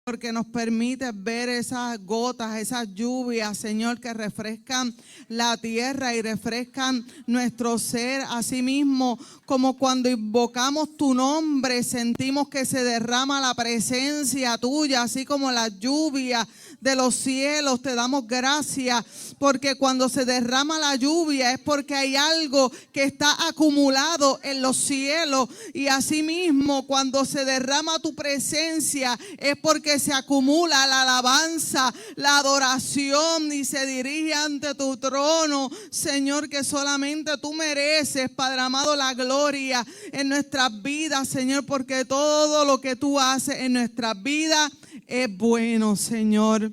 porque nos permite ver esas gotas, esas lluvias, Señor, que refrescan la tierra y refrescan nuestro ser. Asimismo, como cuando invocamos tu nombre, sentimos que se derrama la presencia tuya, así como la lluvia de los cielos. Te damos gracias porque cuando se derrama la lluvia es porque hay algo que está acumulado en los cielos, y asimismo cuando se derrama tu presencia es porque se acumula la alabanza, la adoración, y se dirige ante tu trono, Señor, que solamente tú mereces, Padre amado, la gloria en nuestras vidas, Señor, porque todo lo que tú haces en nuestras vidas es bueno, Señor.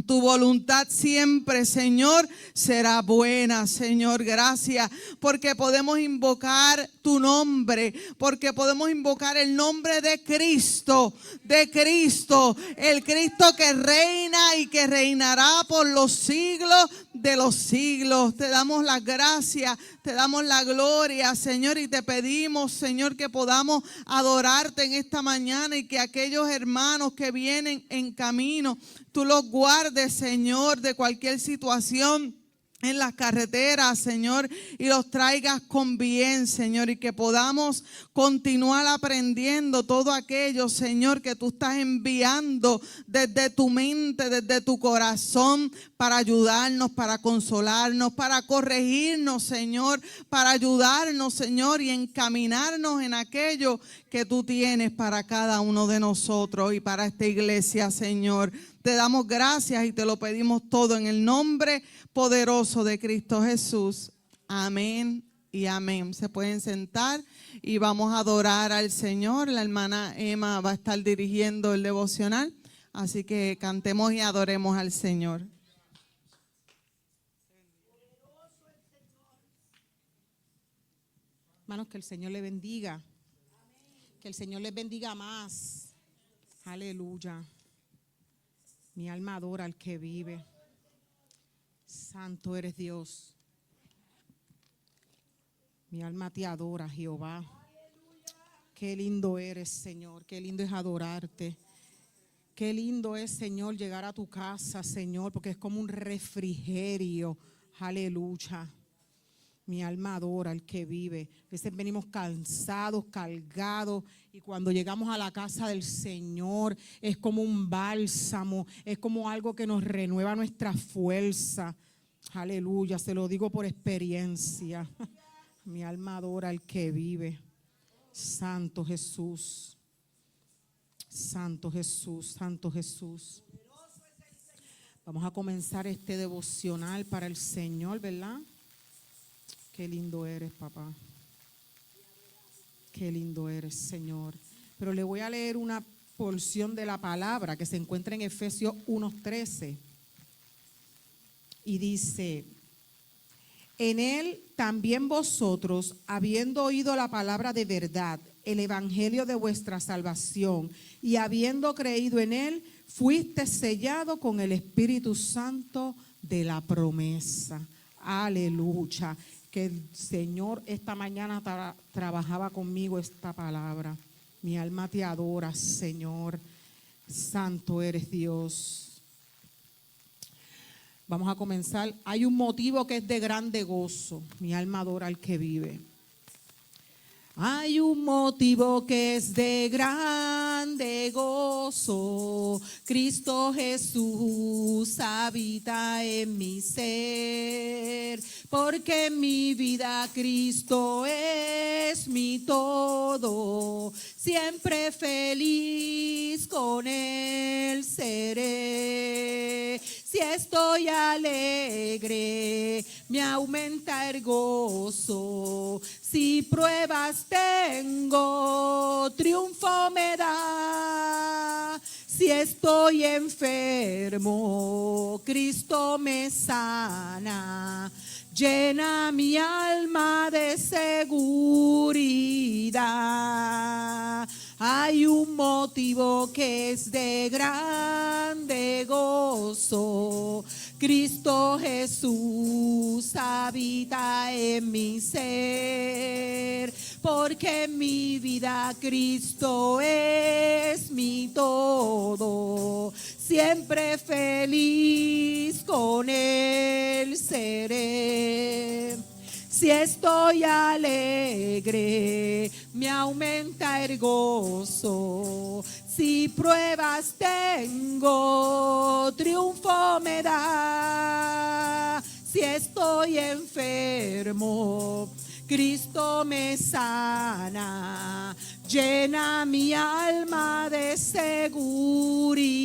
Tu voluntad siempre, Señor, será buena, Señor. Gracias porque podemos invocar tu nombre, porque podemos invocar el nombre de Cristo, el Cristo que reina y que reinará por los siglos de los siglos. Te damos las gracias, te damos la gloria, Señor, y te pedimos, Señor, que podamos adorarte en esta mañana, y que aquellos hermanos que vienen en camino, tú los guardes, Señor, de cualquier situación en las carreteras, Señor, y los traigas con bien, Señor, y que podamos continuar aprendiendo todo aquello, Señor, que tú estás enviando desde tu mente, desde tu corazón, para ayudarnos, para consolarnos, para corregirnos, Señor, para ayudarnos, Señor, y encaminarnos en aquello que tú tienes para cada uno de nosotros y para esta iglesia, Señor. Te damos gracias y te lo pedimos todo en el nombre poderoso de Cristo Jesús. Amén y amén. Se pueden sentar y vamos a adorar al Señor. La hermana Emma va a estar dirigiendo el devocional, así que cantemos y adoremos al Señor. Hermanos, que el Señor le bendiga. Que el Señor les bendiga más. Aleluya. Mi alma adora al que vive. Santo eres Dios. Mi alma te adora, Jehová. Qué lindo eres, Señor. Qué lindo es adorarte. Qué lindo es, Señor, llegar a tu casa, Señor, porque es como un refrigerio. Aleluya. Mi alma adora al que vive. A veces venimos cansados, cargados, y cuando llegamos a la casa del Señor es como un bálsamo, es como algo que nos renueva nuestra fuerza. Aleluya, se lo digo por experiencia. Mi alma adora al que vive. Santo Jesús. Santo Jesús, Santo Jesús. Vamos a comenzar este devocional para el Señor, ¿verdad? Qué lindo eres, papá. Qué lindo eres, Señor. Pero le voy a leer una porción de la palabra que se encuentra en Efesios 1:13. Y dice: en él también vosotros, habiendo oído la palabra de verdad, el evangelio de vuestra salvación, y habiendo creído en él, fuiste sellado con el Espíritu Santo de la promesa. Aleluya. Que el Señor esta mañana trabajaba conmigo esta palabra. Mi alma te adora, Señor. Santo eres Dios. Vamos a comenzar. Hay un motivo que es de grande gozo. Mi alma adora al que vive. Hay un motivo que es de grande gozo. Cristo Jesús habita en mi ser, porque en mi vida Cristo es mi todo. Siempre feliz con Él seré. Si estoy alegre, me aumenta el gozo. Si pruebas tengo, triunfo me da. Si estoy enfermo, Cristo me sana. Llena mi alma de seguridad. Hay un motivo que es de grande gozo. Cristo Jesús habita en mi ser, porque en mi vida Cristo es mi todo. siempre feliz con Él seré. Si estoy alegre, me aumenta el gozo. Si pruebas tengo, triunfo me da. Si estoy enfermo, Cristo me sana. Llena mi alma de seguridad.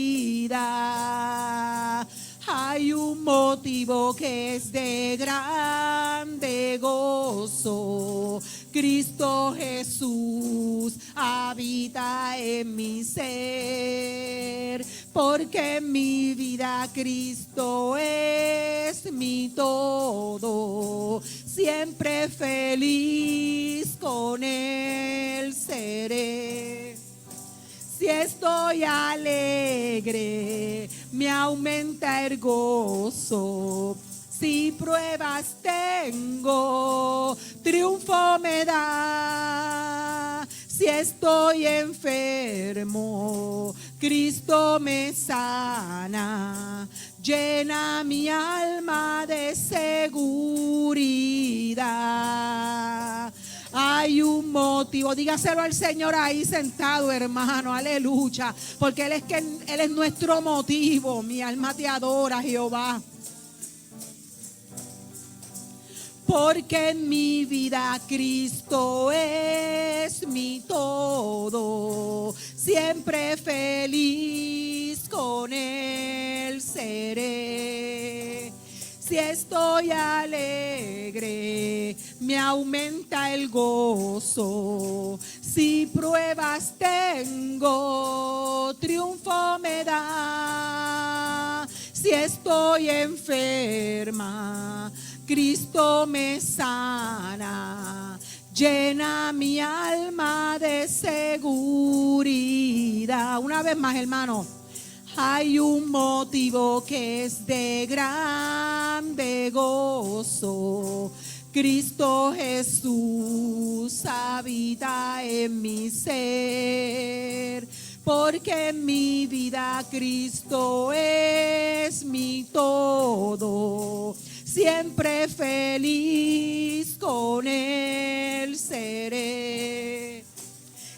Hay un motivo que es de grande gozo. Cristo Jesús habita en mi ser, porque en mi vida Cristo es mi todo. Siempre feliz con Él seré. Si estoy alegre, me aumenta el gozo. Si pruebas tengo, triunfo me da. Si estoy enfermo, Cristo me sana. Llena mi alma de seguridad. Hay un motivo, dígaselo al Señor ahí sentado, hermano, aleluya, porque Él es nuestro motivo. Mi alma te adora, Jehová. Porque en mi vida Cristo es mi todo. Siempre feliz con Él seré. Si estoy alegre, me aumenta el gozo. Si pruebas tengo, triunfo me da. Si estoy enferma, Cristo me sana. Llena mi alma de seguridad. Una vez más, hermano. Hay un motivo que es de grande gozo. Cristo Jesús habita en mi ser, porque en mi vida Cristo es mi todo. Siempre feliz con Él seré.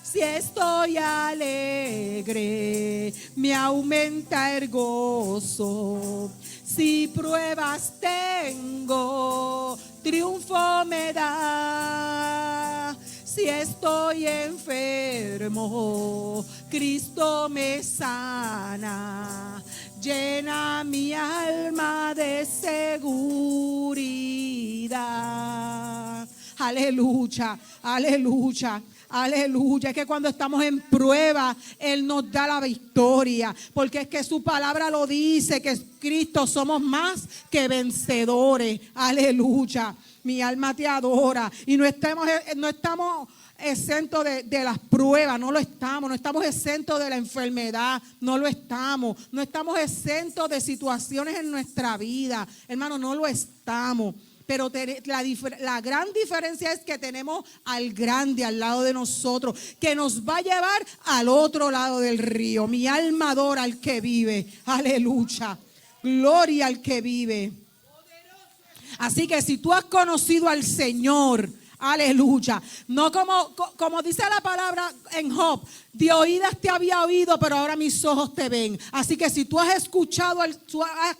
Si estoy alegre, me aumenta el gozo. Si pruebas tengo, triunfo me da. Si estoy enfermo, Cristo me sana. Llena mi alma de seguridad. Aleluya, aleluya. Aleluya, es que cuando estamos en prueba, Él nos da la victoria, porque es que su palabra lo dice, que Cristo somos más que vencedores. Aleluya, mi alma te adora. Y no estamos exentos de las pruebas, no estamos exentos de la enfermedad, no estamos exentos de situaciones en nuestra vida, hermano, no lo estamos. Pero la gran diferencia es que tenemos al grande al lado de nosotros, que nos va a llevar al otro lado del río. Mi alma adora al que vive. Aleluya. Gloria al que vive. Así que si tú has conocido al Señor, aleluya, no como dice la palabra en Job, de oídas te había oído, pero ahora mis ojos te ven. Así que si tú has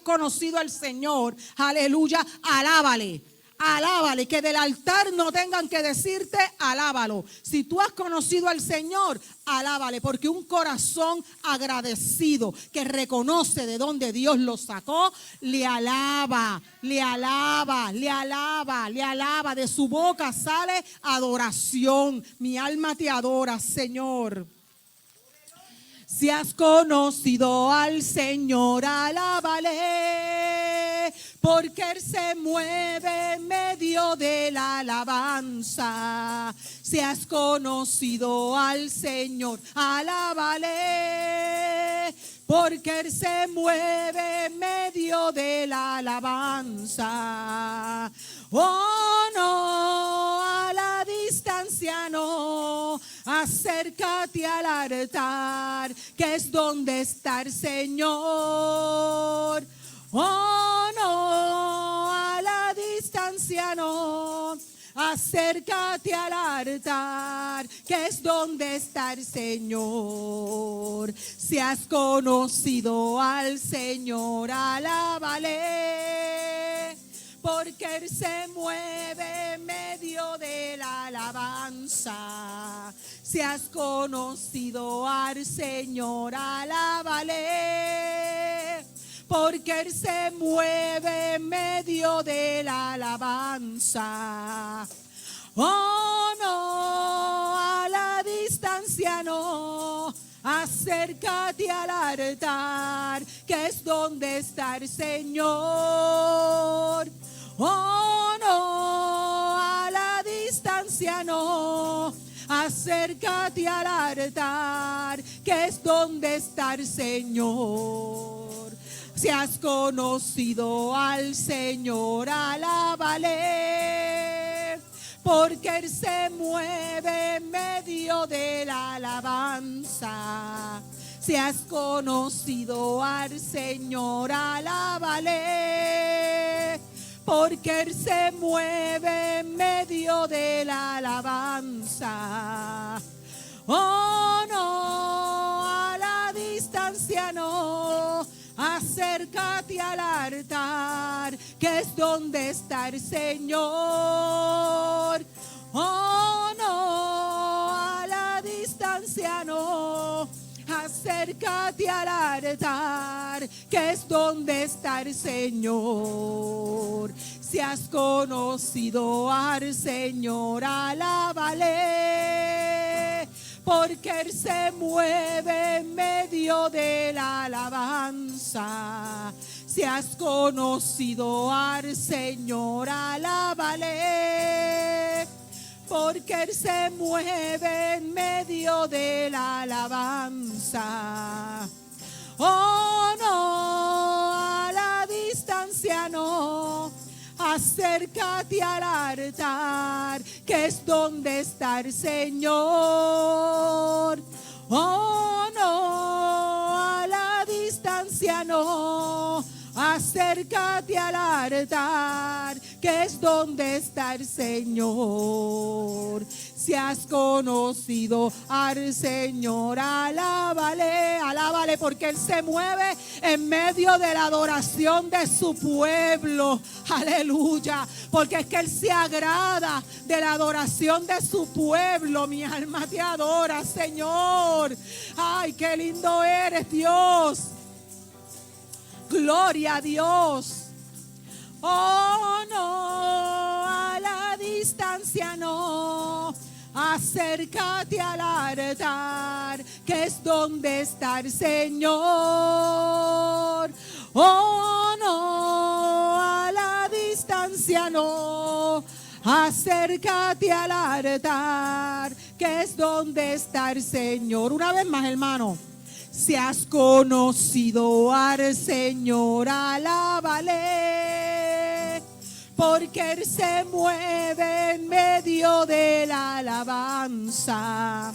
conocido al Señor, aleluya, alábale. Alábale, que del altar no tengan que decirte alábalo. Si tú has conocido al Señor, alábale, porque un corazón agradecido que reconoce de dónde Dios lo sacó, le alaba, le alaba, le alaba, le alaba. De su boca sale adoración. Mi alma te adora, Señor. Si has conocido al Señor, alábale, porque Él se mueve en medio de la alabanza. Si has conocido al Señor, alábale, porque Él se mueve en medio de la alabanza. Oh, no, a la distancia no, acércate al altar, que es donde está el Señor. Oh, no, a la distancia no. Acércate al altar, que es donde está el Señor. Si has conocido al Señor, alábale, porque Él se mueve en medio de la alabanza. Si has conocido al Señor, alábale, porque Él se mueve en medio de la alabanza. Oh, no, a la distancia no. Acércate al altar, que es donde está el Señor. Oh, no, a la distancia no. Acércate al altar, que es donde está el Señor. Si has conocido al Señor, alábale, porque Él se mueve en medio de la alabanza. Si has conocido al Señor, alábale, porque Él se mueve en medio de la alabanza. Oh, no, a la distancia no. Acércate al altar, que es donde está el Señor. Oh, no, a la distancia no. Acércate al altar, que es donde está el Señor. Si has conocido al Señor, alábale, porque Él se mueve en medio de la alabanza. Si has conocido al Señor, alábale, porque Él se mueve en medio de la alabanza. Oh, no, a la distancia no. Acércate al altar, que es donde está el Señor. Oh, no, a la distancia no. Acércate al altar, que es donde está el Señor. Si has conocido al Señor, alábale, alábale, porque Él se mueve en medio de la adoración de su pueblo. Aleluya, porque es que Él se agrada de la adoración de su pueblo. Mi alma te adora, Señor. Ay, qué lindo eres, Dios. Gloria a Dios. Oh, no, a la distancia no. Acércate al altar, que es donde está el Señor. Oh, no, a la distancia no. Acércate al altar, que es donde está el Señor. Una vez más, hermano. Si has conocido al Señor, alábale, porque Él se mueve en medio de la alabanza.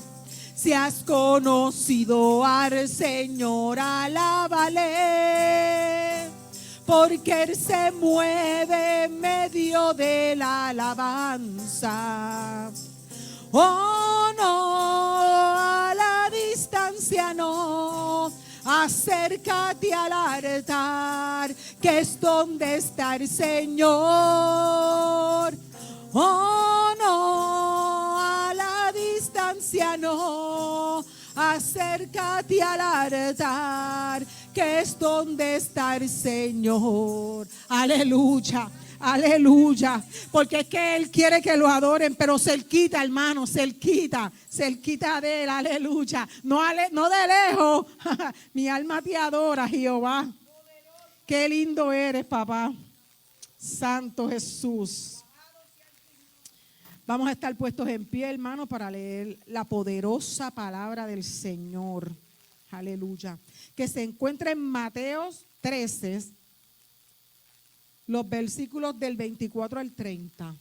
Si has conocido al Señor, alábale, porque Él se mueve en medio de la alabanza. Oh, no, a la distancia no. Acércate al altar, que es donde está el Señor. Oh, no, a la distancia no. Acércate al altar, que es donde está el Señor. Aleluya. Aleluya, porque es que Él quiere que lo adoren, pero cerquita, hermano, cerquita de Él, aleluya, no de lejos. Mi alma te adora, Jehová. Qué lindo eres, papá. Santo Jesús. Vamos a estar puestos en pie, hermano, para leer la poderosa palabra del Señor. Aleluya. Que se encuentra en Mateo 13. Los versículos del 24 al 30.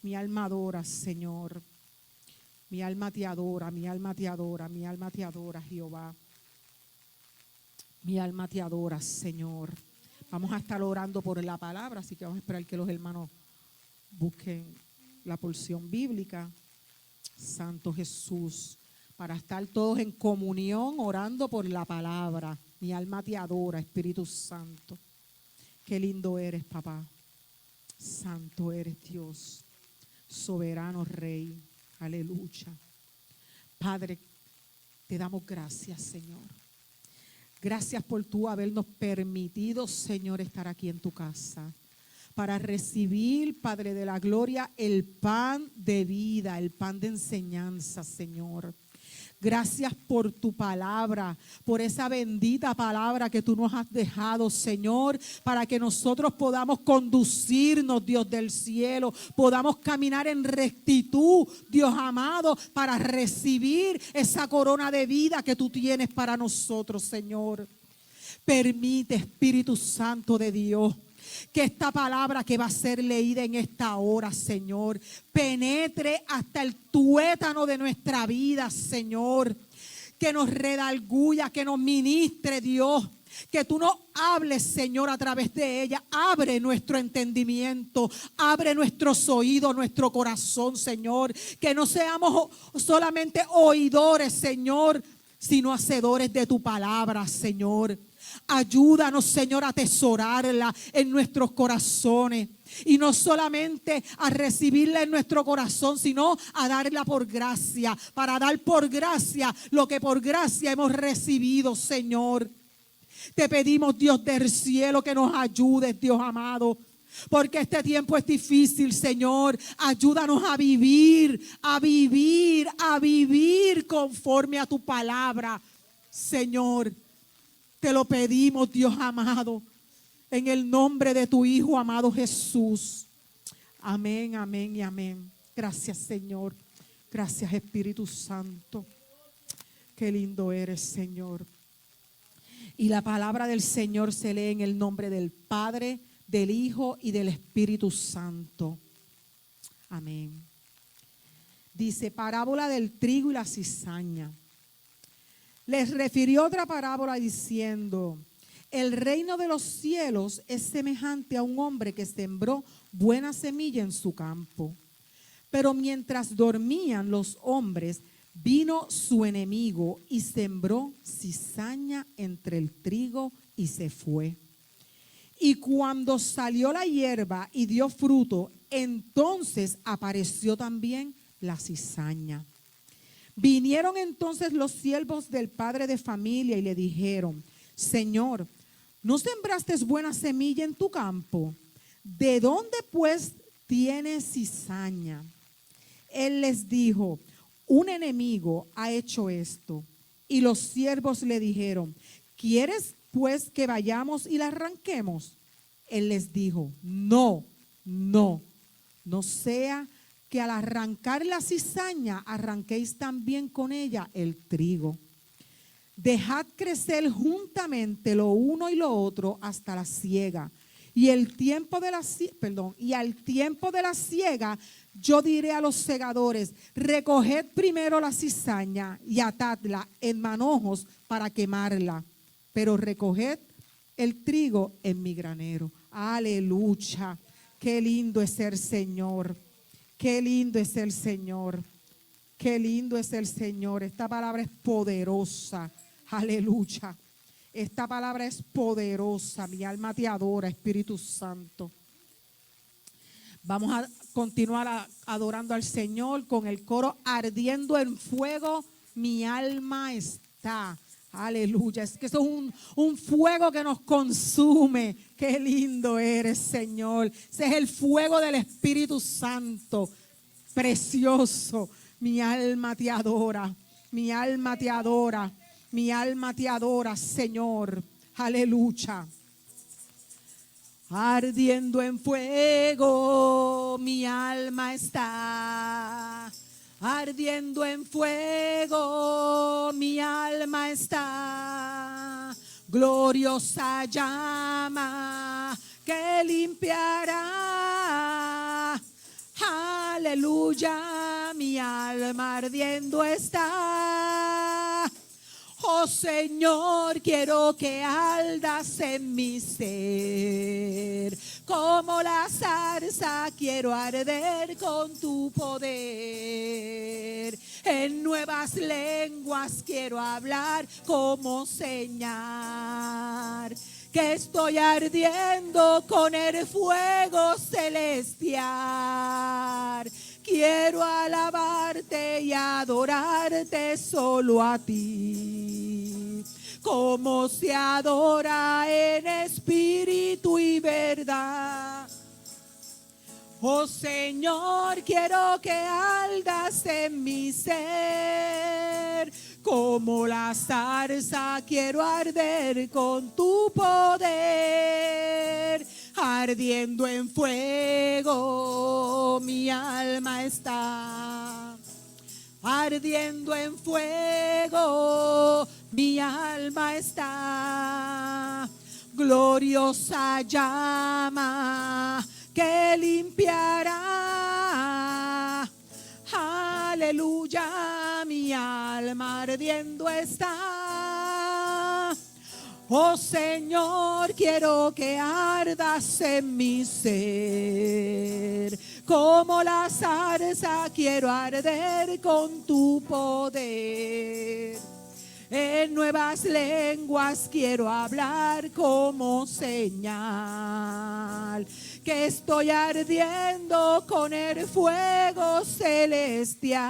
Mi alma adora, Señor. Mi alma te adora, mi alma te adora, mi alma te adora, Jehová. Mi alma te adora, Señor. Vamos a estar orando por la palabra, así que vamos a esperar que los hermanos busquen la porción bíblica. Santo Jesús, para estar todos en comunión orando por la palabra. Mi alma te adora, Espíritu Santo. Qué lindo eres, papá. Santo eres Dios, soberano Rey. Aleluya. Padre, te damos gracias, Señor. Gracias por tú habernos permitido, Señor, estar aquí en tu casa para recibir, Padre de la gloria, el pan de vida, el pan de enseñanza, Señor. Gracias por tu palabra, por esa bendita palabra que tú nos has dejado, Señor, para que nosotros podamos conducirnos, Dios del cielo, podamos caminar en rectitud, Dios amado, para recibir esa corona de vida que tú tienes para nosotros, Señor. Permite, Espíritu Santo de Dios, que esta palabra que va a ser leída en esta hora, Señor, penetre hasta el tuétano de nuestra vida, Señor. Que nos redarguya, que nos ministre, Dios. Que tú nos hables, Señor, a través de ella. Abre nuestro entendimiento, abre nuestros oídos, nuestro corazón, Señor. Que no seamos solamente oidores, Señor, sino hacedores de tu palabra, Señor. Ayúdanos, Señor, a atesorarla en nuestros corazones. Y no solamente a recibirla en nuestro corazón, sino a darla por gracia. Para dar por gracia lo que por gracia hemos recibido, Señor. Te pedimos, Dios del cielo, que nos ayudes, Dios amado. Porque este tiempo es difícil, Señor. Ayúdanos a vivir, a vivir, a vivir conforme a tu palabra, Señor. Te lo pedimos, Dios amado, en el nombre de tu Hijo amado Jesús. Amén, amén y amén. Gracias, Señor. Gracias, Espíritu Santo. Qué lindo eres, Señor. Y la palabra del Señor se lee en el nombre del Padre, del Hijo y del Espíritu Santo. Amén. Dice, parábola del trigo y la cizaña. Les refirió otra parábola diciendo, el reino de los cielos es semejante a un hombre que sembró buena semilla en su campo. Pero mientras dormían los hombres, vino su enemigo y sembró cizaña entre el trigo y se fue. Y cuando salió la hierba y dio fruto, entonces apareció también la cizaña. Vinieron entonces los siervos del padre de familia y le dijeron, Señor, ¿no sembraste buena semilla en tu campo? ¿De dónde pues tienes cizaña? Él les dijo, un enemigo ha hecho esto. Y los siervos le dijeron, ¿quieres pues que vayamos y la arranquemos? Él les dijo, no sea que al arrancar la cizaña arranquéis también con ella el trigo. Dejad crecer juntamente lo uno y lo otro hasta la siega. Y al tiempo de la siega, yo diré a los segadores, recoged primero la cizaña y atadla en manojos para quemarla, pero recoged el trigo en mi granero. Aleluya. Qué lindo es el Señor. Qué lindo es el Señor. Qué lindo es el Señor. Esta palabra es poderosa. Aleluya. Esta palabra es poderosa. Mi alma te adora, Espíritu Santo. Vamos a continuar adorando al Señor con el coro ardiendo en fuego. Mi alma está. Aleluya. Es que eso es un fuego que nos consume. Qué lindo eres, Señor. Ese es el fuego del Espíritu Santo. Precioso. Mi alma te adora. Mi alma te adora. Mi alma te adora, Señor. Aleluya. Ardiendo en fuego, mi alma está. Ardiendo en fuego, mi alma está. Gloriosa llama que limpiará. Aleluya, mi mi alma ardiendo está. Oh Señor, quiero que ardas en mi ser. Como la zarza quiero arder con tu poder. En nuevas lenguas quiero hablar como señal que estoy ardiendo con el fuego celestial. Quiero alabarte y adorarte solo a ti, como se adora en espíritu y verdad. Oh Señor, quiero que ardas en mi ser. Como la zarza quiero arder con tu poder. Ardiendo en fuego mi alma está. Ardiendo en fuego mi alma está. Gloriosa llama que limpiará. Aleluya, mi alma ardiendo está. Oh Señor, quiero que ardas en mi ser. Como la zarza quiero arder con tu poder. En nuevas lenguas quiero hablar como señal que estoy ardiendo con el fuego celestial.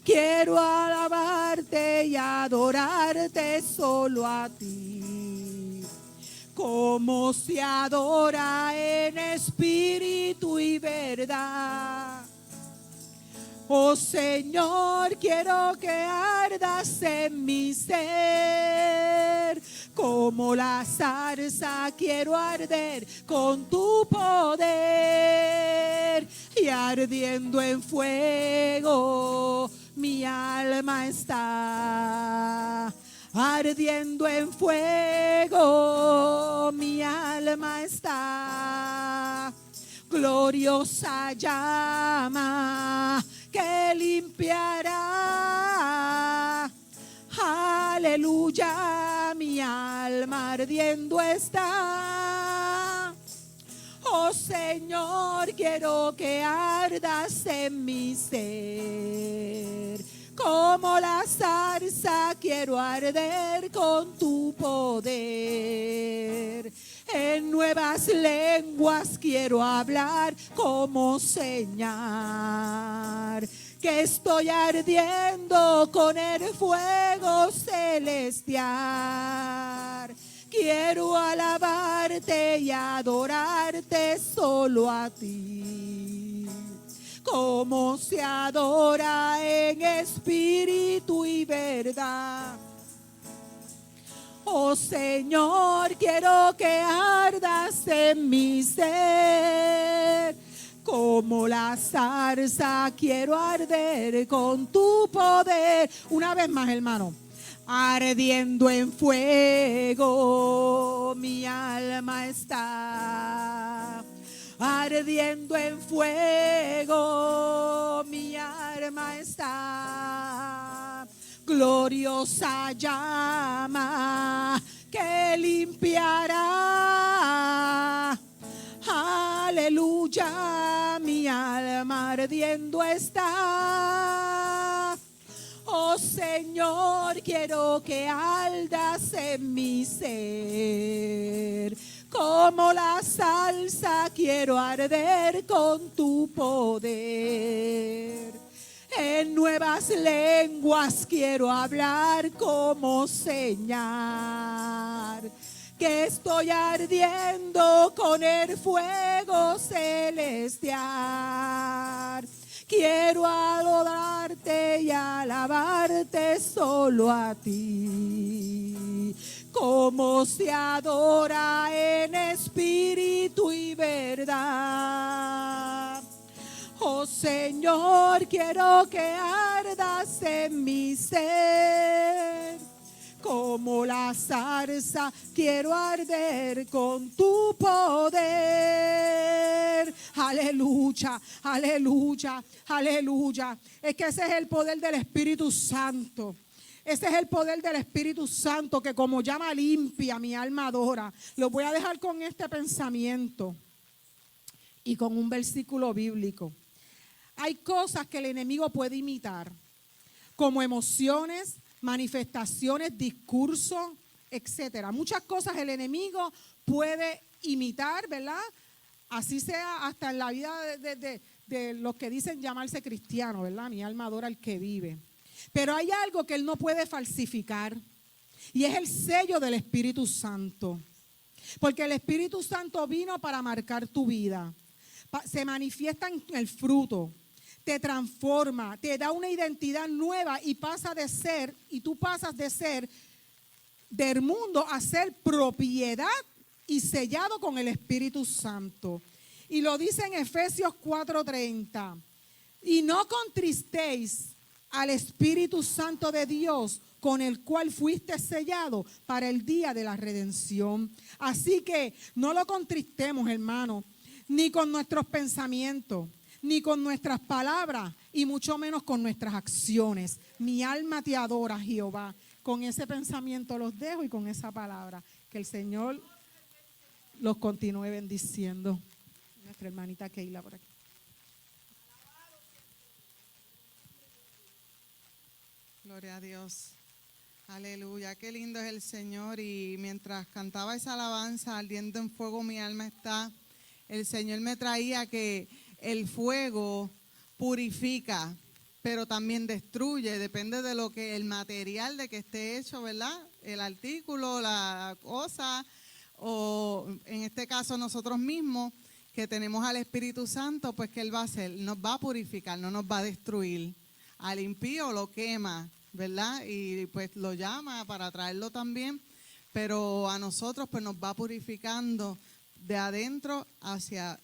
Quiero alabarte y adorarte solo a ti, como se adora en espíritu y verdad. Oh Señor, quiero que ardas en mi ser. Como la zarza quiero arder con tu poder. Y ardiendo en fuego mi alma está. Ardiendo en fuego mi alma está. Gloriosa llama que limpiará. Aleluya, mi alma ardiendo está. Oh Señor, quiero que ardas en mi ser. Como la zarza quiero arder con tu poder. En nuevas lenguas quiero hablar como señal que estoy ardiendo con el fuego celestial. Quiero alabarte y adorarte solo a ti, como se adora en espíritu y verdad. Oh Señor, quiero que ardas en mi ser. Como la zarza quiero arder con tu poder. Una vez más, hermano. Ardiendo en fuego mi alma está. Ardiendo en fuego mi alma está. Gloriosa llama que limpiará. Aleluya, mi alma ardiendo está. Oh Señor, quiero que ardas en mi ser. Como la salsa quiero arder con tu poder. En nuevas lenguas quiero hablar como señal que estoy ardiendo con el fuego celestial. Quiero adorarte y alabarte solo a ti, como se adora en espíritu y verdad. Oh Señor, quiero que ardas en mi ser. como la zarza, quiero arder con tu poder. Aleluya, aleluya, aleluya. Es que ese es el poder del Espíritu Santo. Ese es el poder del Espíritu Santo que como llama limpia, mi alma adora. Lo voy a dejar con este pensamiento y con un versículo bíblico. Hay cosas que el enemigo puede imitar, como emociones, manifestaciones, discursos, etcétera. Muchas cosas el enemigo puede imitar, ¿verdad? Así sea hasta en la vida de los que dicen llamarse cristianos, ¿verdad? Mi alma adora al que vive. Pero hay algo que él no puede falsificar y es el sello del Espíritu Santo. Porque el Espíritu Santo vino para marcar tu vida. Se manifiesta en el fruto, te transforma, te da una identidad nueva y tú pasas de ser del mundo a ser propiedad y sellado con el Espíritu Santo. Y lo dice en Efesios 4:30. Y no contristéis al Espíritu Santo de Dios, con el cual fuiste sellado para el día de la redención. Así que no lo contristemos, hermano, ni con nuestros pensamientos, ni con nuestras palabras, y mucho menos con nuestras acciones. Mi alma te adora, Jehová. Con ese pensamiento los dejo y con esa palabra. Que el Señor los continúe bendiciendo. Nuestra hermanita Keila por aquí. Gloria a Dios. Aleluya, qué lindo es el Señor. Y mientras cantaba esa alabanza, ardiendo en fuego mi alma está, el Señor me traía que el fuego purifica, pero también destruye, depende de lo que el material de que esté hecho, ¿verdad? El artículo, la cosa, o en este caso nosotros mismos, que tenemos al Espíritu Santo, pues ¿qué Él va a hacer? Nos va a purificar, no nos va a destruir. Al impío lo quema, ¿verdad? Y pues lo llama para traerlo también, pero a nosotros pues nos va purificando de adentro hacia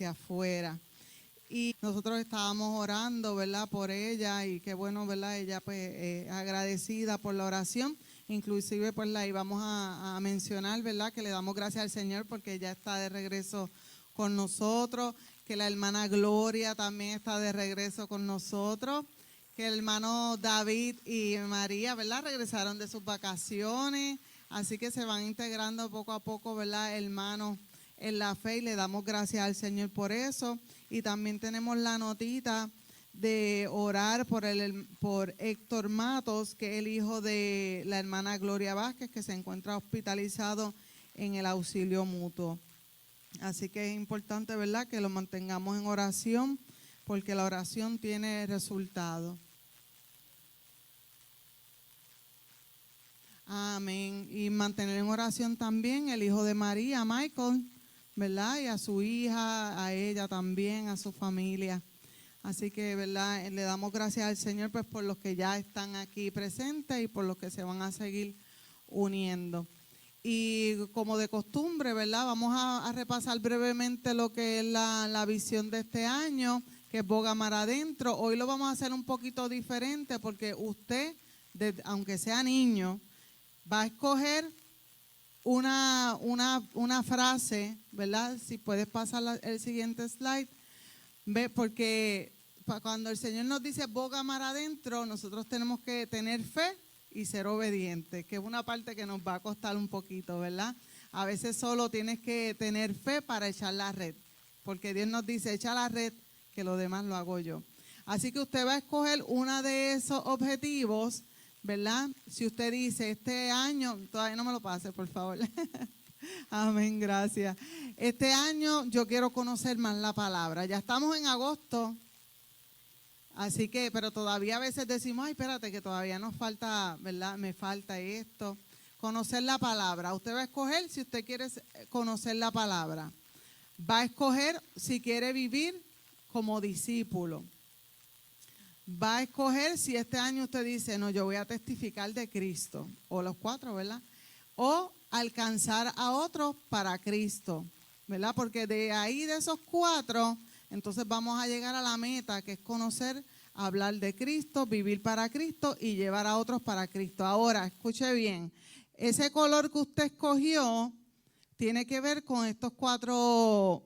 afuera. Y nosotros estábamos orando, ¿verdad? Por ella, y qué bueno, ¿verdad? Ella pues agradecida por la oración. Inclusive pues la íbamos a mencionar, ¿verdad? Que le damos gracias al Señor porque ella está de regreso con nosotros, que la hermana Gloria también está de regreso con nosotros, que el hermano David y María, ¿verdad? Regresaron de sus vacaciones, así que se van integrando poco a poco, ¿verdad? Hermanos en la fe, y le damos gracias al Señor por eso. Y también tenemos la notita de orar por Héctor Matos, que es el hijo de la hermana Gloria Vázquez, que se encuentra hospitalizado en el auxilio mutuo. Así que es importante, ¿verdad?, que lo mantengamos en oración, porque la oración tiene resultado. Amén. Y mantener en oración también el hijo de María, Michael, ¿verdad? Y a su hija, a ella también, a su familia. Así que, ¿verdad? Le damos gracias al Señor pues por los que ya están aquí presentes y por los que se van a seguir uniendo. Y como de costumbre, ¿verdad? Vamos a repasar brevemente lo que es la visión de este año, que es Boga Mar Adentro. Hoy lo vamos a hacer un poquito diferente porque usted, aunque sea niño, va a escoger una frase, ¿verdad? Si puedes pasar el siguiente slide. Ve, porque cuando el Señor nos dice boga mar adentro, nosotros tenemos que tener fe y ser obedientes, que es una parte que nos va a costar un poquito, ¿verdad? A veces solo tienes que tener fe para echar la red, porque Dios nos dice, echa la red, que lo demás lo hago yo. Así que usted va a escoger uno de esos objetivos, ¿verdad? Si usted dice, este año, todavía no me lo pase, por favor. Amén, gracias. Este año yo quiero conocer más la palabra. Ya estamos en agosto, así que, pero todavía a veces decimos, ay, espérate, que todavía nos falta, ¿verdad? Me falta esto. Conocer la palabra. Usted va a escoger si usted quiere conocer la palabra. Va a escoger si quiere vivir como discípulo. Va a escoger si este año usted dice, no, yo voy a testificar de Cristo, o los cuatro, ¿verdad? O alcanzar a otros para Cristo, ¿verdad? Porque de ahí, de esos cuatro, entonces vamos a llegar a la meta, que es conocer hablar de Cristo, vivir para Cristo y llevar a otros para Cristo. Ahora, escuche bien, ese color que usted escogió tiene que ver con estos 4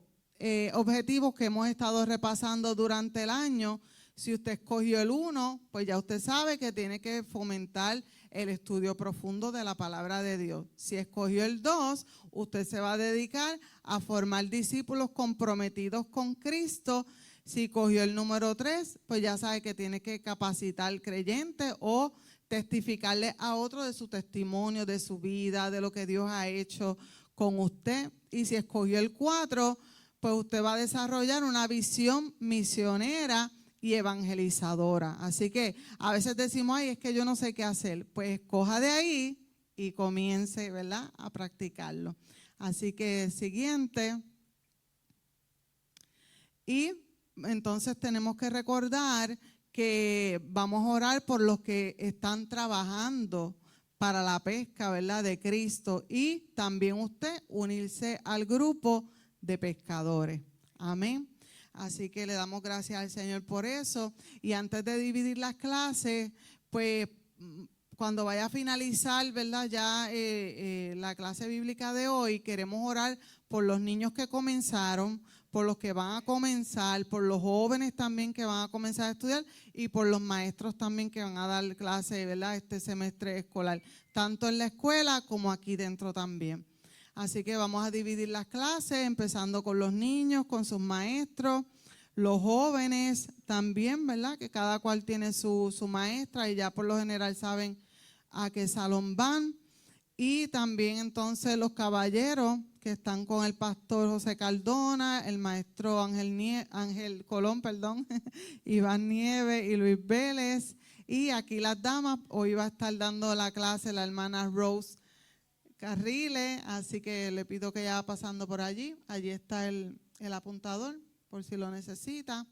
objetivos que hemos estado repasando durante el año. Si usted escogió el 1, pues ya usted sabe que tiene que fomentar el estudio profundo de la palabra de Dios. Si escogió el 2, usted se va a dedicar a formar discípulos comprometidos con Cristo. Si cogió el número 3, pues ya sabe que tiene que capacitar al creyente o testificarle a otro de su testimonio, de su vida, de lo que Dios ha hecho con usted. Y si escogió el 4, pues usted va a desarrollar una visión misionera y evangelizadora. Así que a veces decimos, ay, es que yo no sé qué hacer. Pues escoja de ahí y comience, ¿verdad?, a practicarlo. Así que siguiente. Y entonces tenemos que recordar que vamos a orar por los que están trabajando para la pesca, ¿verdad?, de Cristo, y también usted unirse al grupo de pescadores. Amén. Así que le damos gracias al Señor por eso. Y antes de dividir las clases, pues cuando vaya a finalizar, ¿verdad?, ya la clase bíblica de hoy, queremos orar por los niños que comenzaron, por los que van a comenzar, por los jóvenes también que van a comenzar a estudiar y por los maestros también que van a dar clase, ¿verdad?, este semestre escolar, tanto en la escuela como aquí dentro también. Así que vamos a dividir las clases, empezando con los niños, con sus maestros, los jóvenes también, ¿verdad?, que cada cual tiene su maestra y ya por lo general saben a qué salón van. Y también entonces los caballeros que están con el pastor José Cardona, el maestro Ángel Colón, Iván Nieves y Luis Vélez. Y aquí las damas, hoy va a estar dando la clase la hermana Rose Carriles, así que le pido que ya va pasando por allí. Allí está el apuntador, por si lo necesita.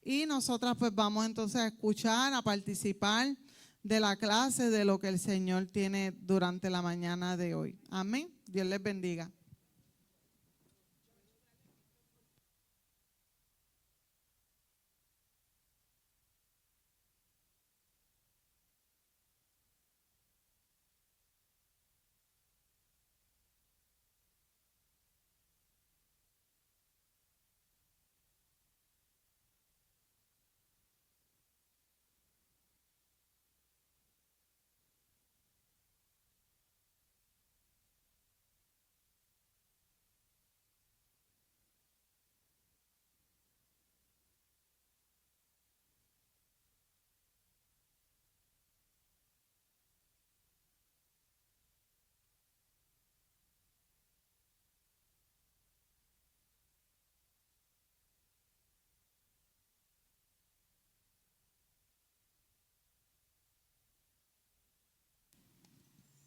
Y nosotras pues vamos entonces a escuchar, a participar de la clase, de lo que el Señor tiene durante la mañana de hoy. Amén. Dios les bendiga.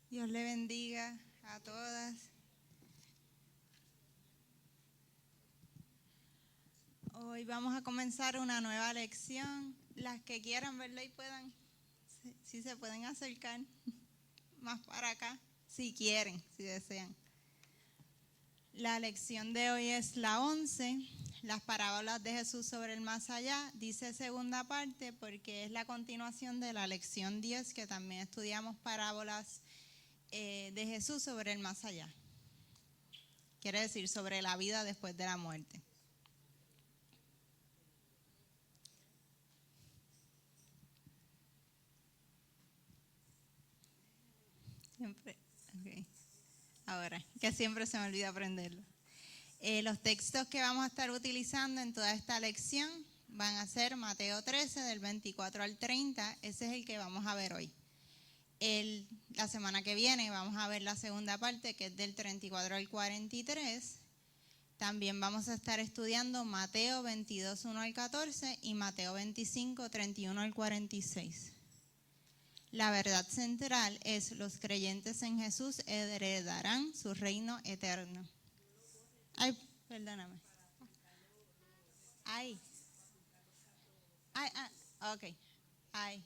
Dios le bendiga a todas. Hoy vamos a comenzar una nueva lección. Las que quieran verla y puedan, si se pueden acercar más para acá, si quieren, si desean. La lección de hoy es la 11, las parábolas de Jesús sobre el más allá. Dice segunda parte porque es la continuación de la lección 10, que también estudiamos parábolas de Jesús sobre el más allá. Quiere decir sobre la vida después de la muerte. Siempre, okay. Ahora, que siempre se me olvida aprenderlo. Los textos que vamos a estar utilizando en toda esta lección van a ser Mateo 13, del 24 al 30. Ese es el que vamos a ver hoy. La semana que viene vamos a ver la segunda parte, que es del 34 al 43. También vamos a estar estudiando Mateo 22, 1 al 14 y Mateo 25, 31 al 46. La verdad central es: los creyentes en Jesús heredarán su reino eterno. Ay, perdóname. Ay. Ok. Ay.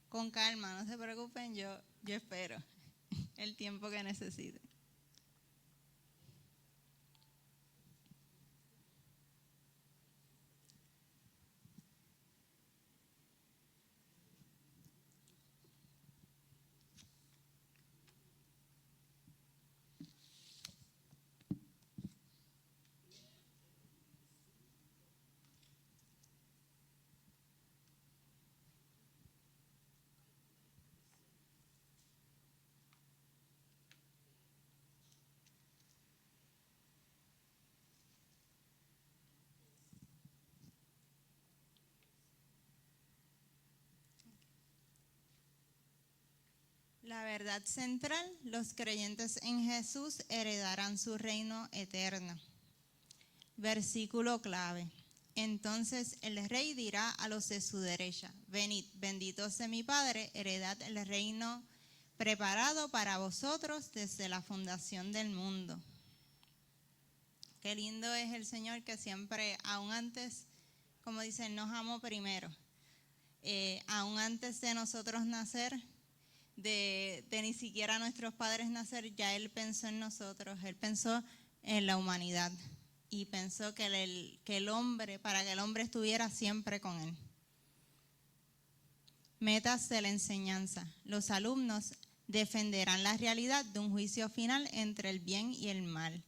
Con calma, no se preocupen, yo espero el tiempo que necesiten. verdad central, los creyentes en Jesús heredarán su reino eterno. Versículo clave. Entonces el rey dirá a los de su derecha: venid, benditos de mi Padre, heredad el reino preparado para vosotros desde la fundación del mundo. Qué lindo es el Señor, que siempre, aún antes, como dicen, nos amó primero. Aún antes de nosotros nacer, de ni siquiera nuestros padres nacer, ya Él pensó en nosotros, Él pensó en la humanidad y pensó que el hombre, para que el hombre estuviera siempre con Él. Metas de la enseñanza. Los alumnos defenderán la realidad de un juicio final entre el bien y el mal.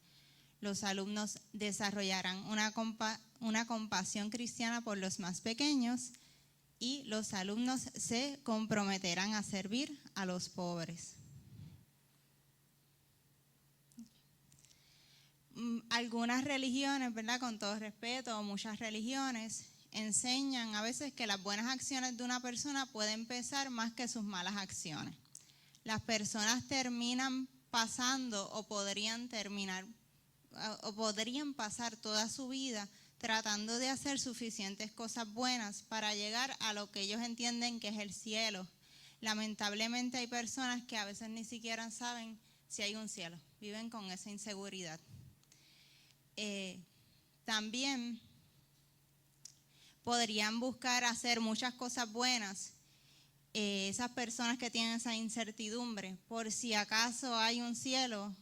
Los alumnos desarrollarán una compasión cristiana por los más pequeños y los alumnos se comprometerán a servir a los pobres. Algunas religiones, ¿verdad?, con todo respeto, muchas religiones enseñan a veces que las buenas acciones de una persona pueden pesar más que sus malas acciones. Las personas terminan pasando o podrían pasar toda su vida tratando de hacer suficientes cosas buenas para llegar a lo que ellos entienden que es el cielo. Lamentablemente hay personas que a veces ni siquiera saben si hay un cielo, viven con esa inseguridad. También podrían buscar hacer muchas cosas buenas, esas personas que tienen esa incertidumbre, por si acaso hay un cielo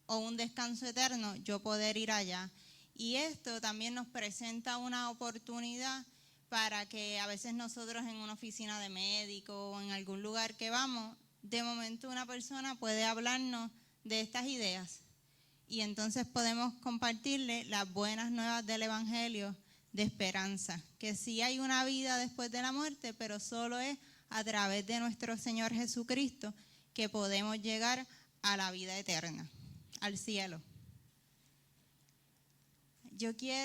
o un descanso eterno, yo poder ir allá. Y esto también nos presenta una oportunidad para que a veces nosotros en una oficina de médico o en algún lugar que vamos, de momento una persona puede hablarnos de estas ideas y entonces podemos compartirle las buenas nuevas del Evangelio de esperanza, que sí hay una vida después de la muerte, pero solo es a través de nuestro Señor Jesucristo que podemos llegar a la vida eterna, al cielo.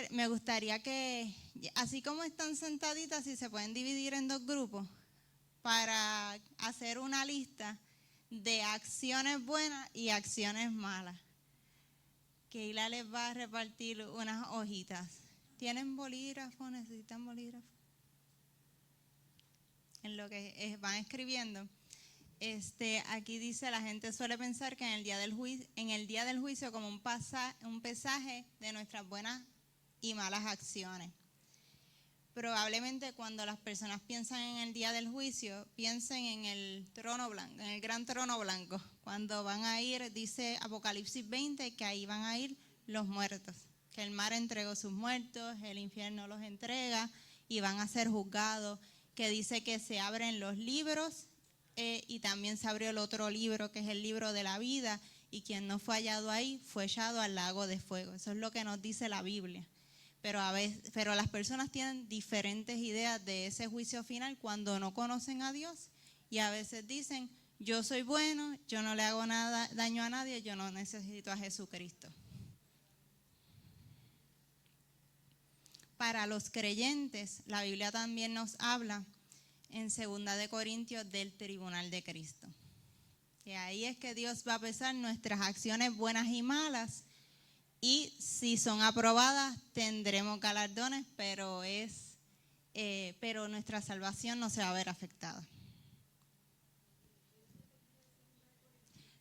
Me gustaría que, así como están sentaditas, si se pueden dividir en dos grupos para hacer una lista de acciones buenas y acciones malas. Que Hila les va a repartir unas hojitas. ¿Tienen bolígrafo? ¿Necesitan bolígrafo? En lo que van escribiendo. Aquí dice: la gente suele pensar que en el día del juicio como un pesaje de nuestras buenas y malas acciones. Probablemente cuando las personas piensan en el día del juicio, piensen en el trono blanco, en el gran trono blanco. Cuando van a ir, dice Apocalipsis 20, que ahí van a ir los muertos, que el mar entregó sus muertos, el infierno los entrega y van a ser juzgados, que dice que se abren los libros y también se abrió el otro libro, que es el libro de la vida, y quien no fue hallado ahí fue echado al lago de fuego. Eso es lo que nos dice la Biblia. Pero las personas tienen diferentes ideas de ese juicio final cuando no conocen a Dios, y a veces dicen: yo soy bueno, yo no le hago daño a nadie, yo no necesito a Jesucristo. Para los creyentes, la Biblia también nos habla en 2 de Corintios del tribunal de Cristo. Y ahí es que Dios va a pesar nuestras acciones buenas y malas, y si son aprobadas tendremos galardones, pero nuestra salvación no se va a ver afectada.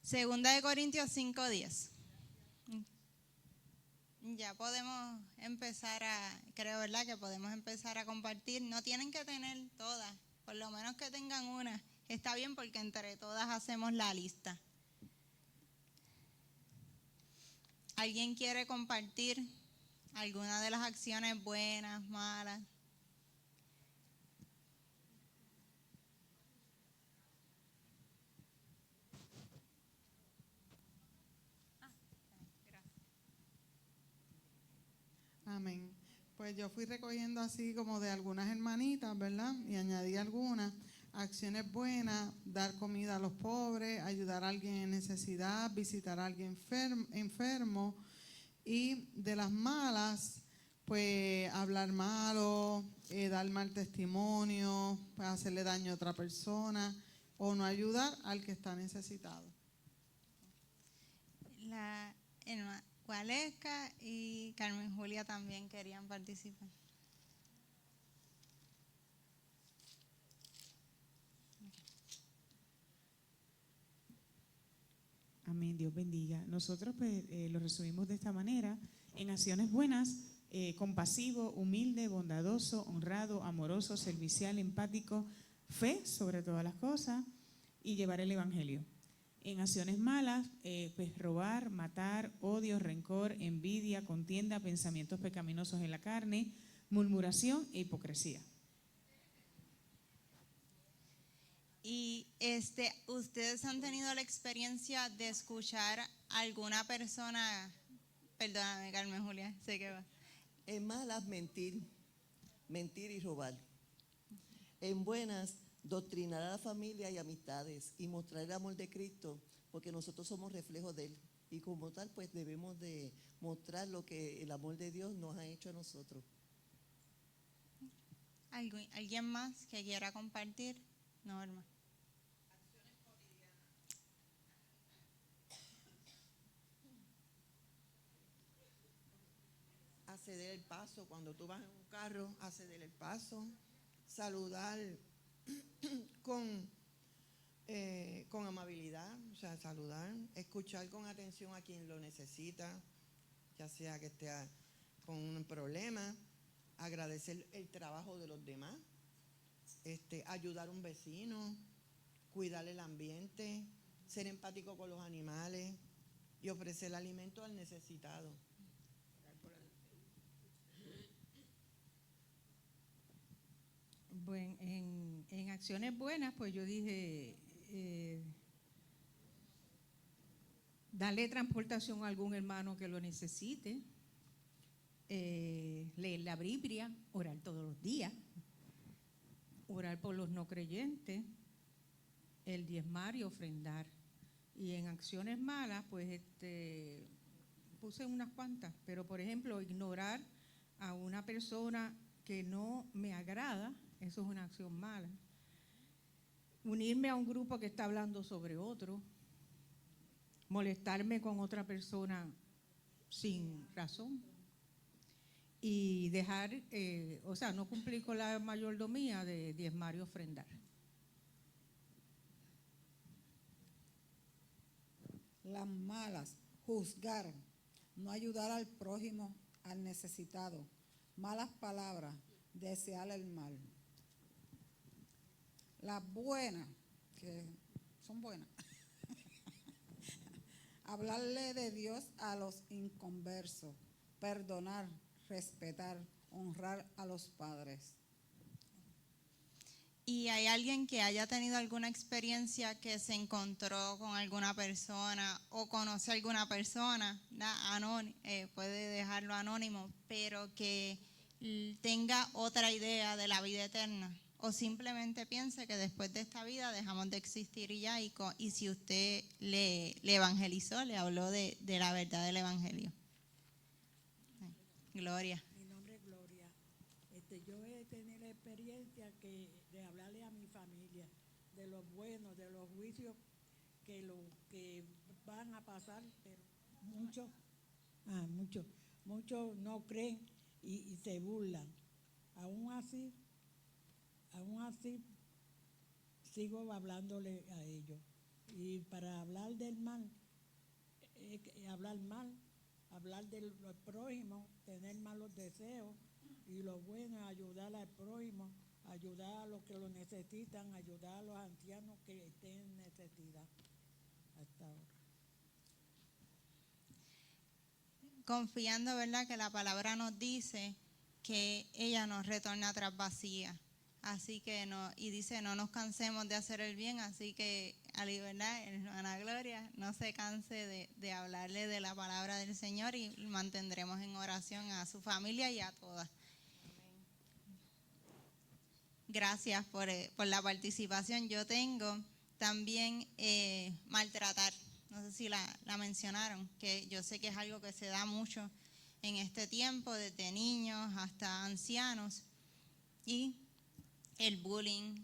2 de Corintios 5:10. Ya podemos empezar creo, ¿verdad?, que podemos empezar a compartir. No tienen que tener todas, por lo menos que tengan una. Está bien, porque entre todas hacemos la lista. ¿Alguien quiere compartir alguna de las acciones buenas, malas? Amén. Pues yo fui recogiendo así como de algunas hermanitas, ¿verdad? Y añadí algunas acciones buenas: dar comida a los pobres, ayudar a alguien en necesidad, visitar a alguien enfermo. Y de las malas, pues hablar malo, dar mal testimonio, pues hacerle daño a otra persona o no ayudar al que está necesitado. La hermana Gualesca y Carmen Julia también querían participar. Amén, Dios bendiga. Nosotros pues, lo resumimos de esta manera: en acciones buenas, compasivo, humilde, bondadoso, honrado, amoroso, servicial, empático, fe sobre todas las cosas y llevar el evangelio. En acciones malas, pues robar, matar, odio, rencor, envidia, contienda, pensamientos pecaminosos en la carne, murmuración e hipocresía. Y ustedes han tenido la experiencia de escuchar a alguna persona, perdóname Carmen Julia, sé que va. En malas, mentir y robar. En buenas, doctrinar a la familia y amistades y mostrar el amor de Cristo, porque nosotros somos reflejos de Él. Y como tal, pues debemos de mostrar lo que el amor de Dios nos ha hecho a nosotros. ¿Alguien más que quiera compartir? Norma. A ceder el paso, cuando tú vas en un carro, a ceder el paso, saludar con amabilidad, o sea, saludar, escuchar con atención a quien lo necesita, ya sea que esté con un problema, agradecer el trabajo de los demás, ayudar a un vecino, cuidar el ambiente, ser empático con los animales y ofrecer alimento al necesitado. Bueno, en acciones buenas, pues yo dije, darle transportación a algún hermano que lo necesite, leer la Biblia, orar todos los días, orar por los no creyentes, el diezmar y ofrendar. Y en acciones malas, pues puse unas cuantas, pero por ejemplo, ignorar a una persona que no me agrada, eso es una acción mala. Unirme a un grupo que está hablando sobre otro, molestarme con otra persona sin razón y dejar, no cumplir con la mayordomía de diezmar y ofrendar. Las malas, juzgar, no ayudar al prójimo, al necesitado, malas palabras, desear el mal. Las buenas, que son buenas, hablarle de Dios a los inconversos, perdonar, respetar, honrar a los padres. ¿Y hay alguien que haya tenido alguna experiencia que se encontró con alguna persona o conoce a alguna persona, puede dejarlo anónimo, pero que tenga otra idea de la vida eterna? O simplemente piense que después de esta vida dejamos de existir y ya, y si usted le evangelizó, le habló de la verdad del evangelio. Gloria. Mi nombre es Gloria. Yo he tenido la experiencia de hablarle a mi familia de lo bueno, de los juicios que van a pasar, pero muchos no creen y se burlan. Aún así sigo hablándole a ellos. Y para hablar del mal, hablar del prójimo, tener malos deseos, y lo bueno es ayudar al prójimo, ayudar a los que lo necesitan, ayudar a los ancianos que estén en necesidad. Hasta ahora. Confiando, ¿verdad?, que la palabra nos dice que ella nos retorna atrás vacía. Así que dice, no nos cansemos de hacer el bien, así que, ¿verdad?, hermana Gloria, no se canse de hablarle de la palabra del Señor, y mantendremos en oración a su familia y a todas. Gracias por la participación. Yo tengo también maltratar, no sé si la mencionaron, que yo sé que es algo que se da mucho en este tiempo, desde niños hasta ancianos, y el bullying,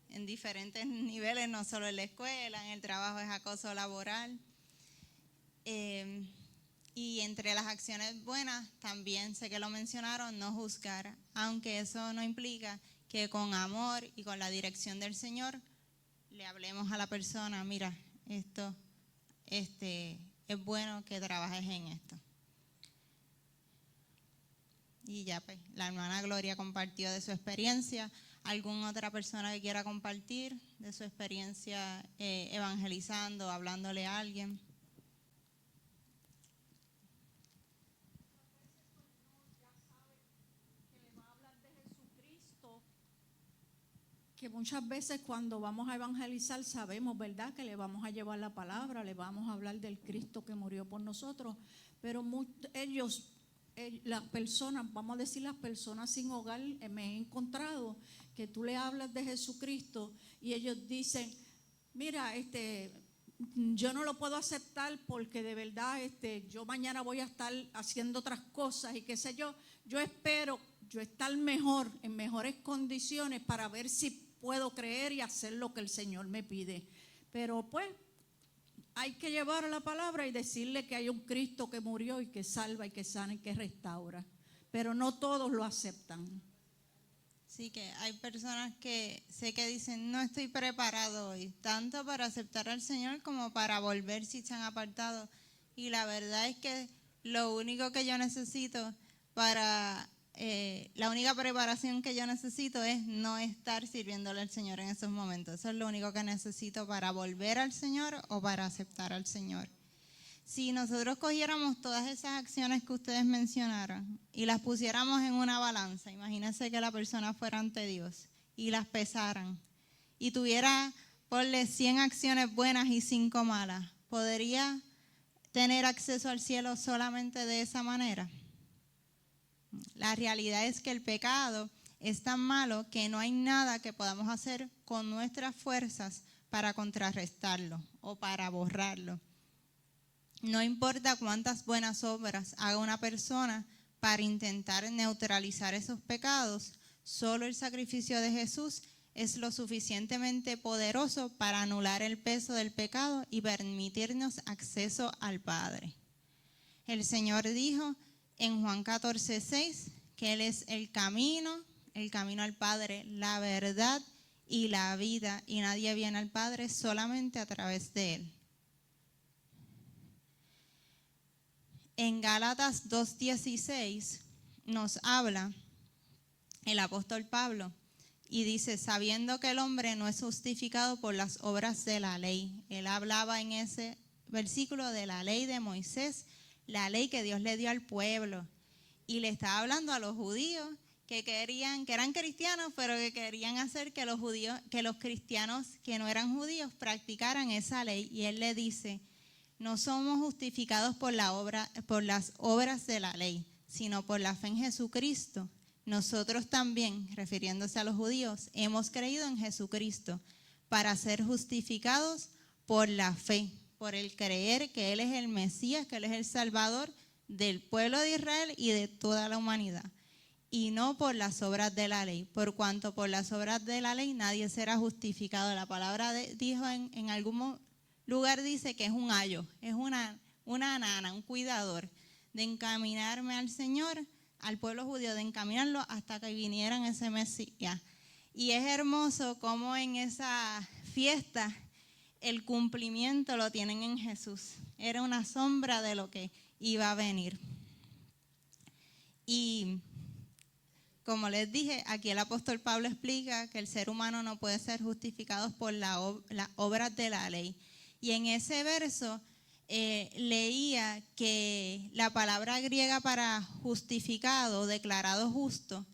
en diferentes niveles, no solo en la escuela, en el trabajo es acoso laboral. Y entre las acciones buenas, también sé que lo mencionaron, no juzgar, aunque eso no implica que con amor y con la dirección del Señor le hablemos a la persona, mira, esto es bueno que trabajes en esto. Y ya pues, la hermana Gloria compartió de su experiencia. ¿Alguna otra persona que quiera compartir de su experiencia evangelizando, hablándole a alguien? Que muchas veces cuando vamos a evangelizar sabemos, ¿verdad?, que le vamos a llevar la palabra, le vamos a hablar del Cristo que murió por nosotros, pero las personas, vamos a decir las personas sin hogar, me he encontrado que tú le hablas de Jesucristo y ellos dicen, mira, yo no lo puedo aceptar porque de verdad yo mañana voy a estar haciendo otras cosas y qué sé yo espero yo estar mejor, en mejores condiciones para ver si puedo creer y hacer lo que el Señor me pide. Pero pues hay que llevar la palabra y decirle que hay un Cristo que murió y que salva y que sana y que restaura. Pero no todos lo aceptan. Sí, que hay personas que sé que dicen, no estoy preparado hoy, tanto para aceptar al Señor como para volver si se han apartado. Y la verdad es que lo único que yo necesito la única preparación que yo necesito es no estar sirviéndole al Señor en esos momentos. Eso es lo único que necesito para volver al Señor o para aceptar al Señor. Si nosotros cogiéramos todas esas acciones que ustedes mencionaron y las pusiéramos en una balanza, imagínense que la persona fuera ante Dios y las pesaran y tuviera, ponle 100 acciones buenas y 5 malas, ¿podría tener acceso al cielo solamente de esa manera? La realidad es que el pecado es tan malo que no hay nada que podamos hacer con nuestras fuerzas para contrarrestarlo o para borrarlo. No importa cuántas buenas obras haga una persona para intentar neutralizar esos pecados, solo el sacrificio de Jesús es lo suficientemente poderoso para anular el peso del pecado y permitirnos acceso al Padre. El Señor dijo en Juan 14:6 que Él es el camino al Padre, la verdad y la vida, y nadie viene al Padre solamente a través de Él. En Gálatas 2:16 nos habla el apóstol Pablo y dice, sabiendo que el hombre no es justificado por las obras de la ley. Él hablaba en ese versículo de la ley de Moisés, la ley que Dios le dio al pueblo. Y le estaba hablando a los judíos que eran cristianos, pero que querían hacer que los cristianos que no eran judíos practicaran esa ley. Y él le dice, no somos justificados por las obras de la ley, sino por la fe en Jesucristo. Nosotros también, refiriéndose a los judíos, hemos creído en Jesucristo para ser justificados por la fe, por el creer que Él es el Mesías, que Él es el Salvador del pueblo de Israel y de toda la humanidad, y no por las obras de la ley, por cuanto por las obras de la ley nadie será justificado. La palabra dijo en algún lugar, dice que es un ayo, es una nana, un cuidador, de encaminarme al Señor, al pueblo judío, de encaminarlo hasta que vinieran ese Mesías. Y es hermoso cómo en esa fiesta el cumplimiento lo tienen en Jesús. Era una sombra de lo que iba a venir. Y como les dije, aquí el apóstol Pablo explica que el ser humano no puede ser justificado por las obras de la ley. Y en ese verso leía que la palabra griega para justificado, declarado justo,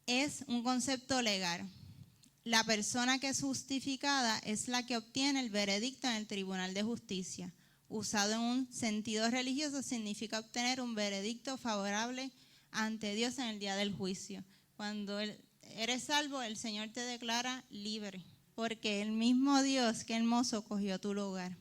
es un concepto legal. La persona que es justificada es la que obtiene el veredicto en el tribunal de justicia. Usado en un sentido religioso, significa obtener un veredicto favorable ante Dios en el día del juicio. Cuando eres salvo, el Señor te declara libre, porque el mismo Dios, qué hermoso, cogió tu lugar.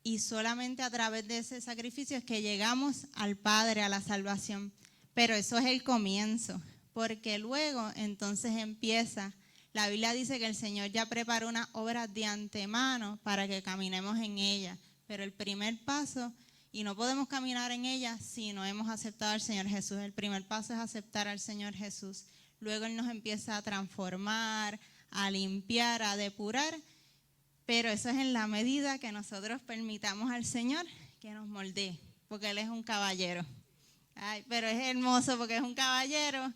Y solamente a través de ese sacrificio es que llegamos al Padre, a la salvación. Pero eso es el comienzo, porque luego entonces empieza La Biblia dice que el Señor ya preparó una obra de antemano para que caminemos en ella. Pero el primer paso, y no podemos caminar en ella si no hemos aceptado al Señor Jesús. El primer paso es aceptar al Señor Jesús. Luego Él nos empieza a transformar, a limpiar, a depurar. Pero eso es en la medida que nosotros permitamos al Señor que nos moldee, porque Él es un caballero. Ay, pero es hermoso porque es un caballero.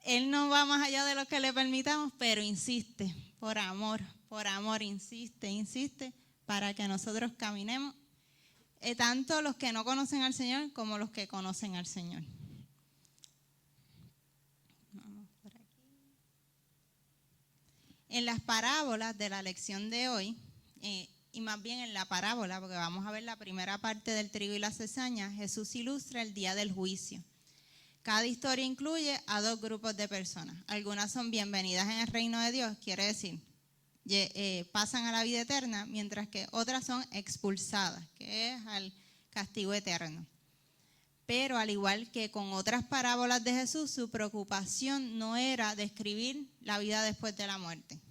Él no va más allá de lo que le permitamos, pero insiste, por amor, insiste para que nosotros caminemos, tanto los que no conocen al Señor como los que conocen al Señor. Vamos por aquí. En las parábolas de la lección de hoy, y más bien en la parábola, porque vamos a ver la primera parte del trigo y la cizaña, Jesús ilustra el día del juicio. Cada historia incluye a dos grupos de personas. Algunas son bienvenidas en el reino de Dios, quiere decir, pasan a la vida eterna, mientras que otras son expulsadas, que es al castigo eterno. Pero al igual que con otras parábolas de Jesús, su preocupación no era describir la vida después de la muerte,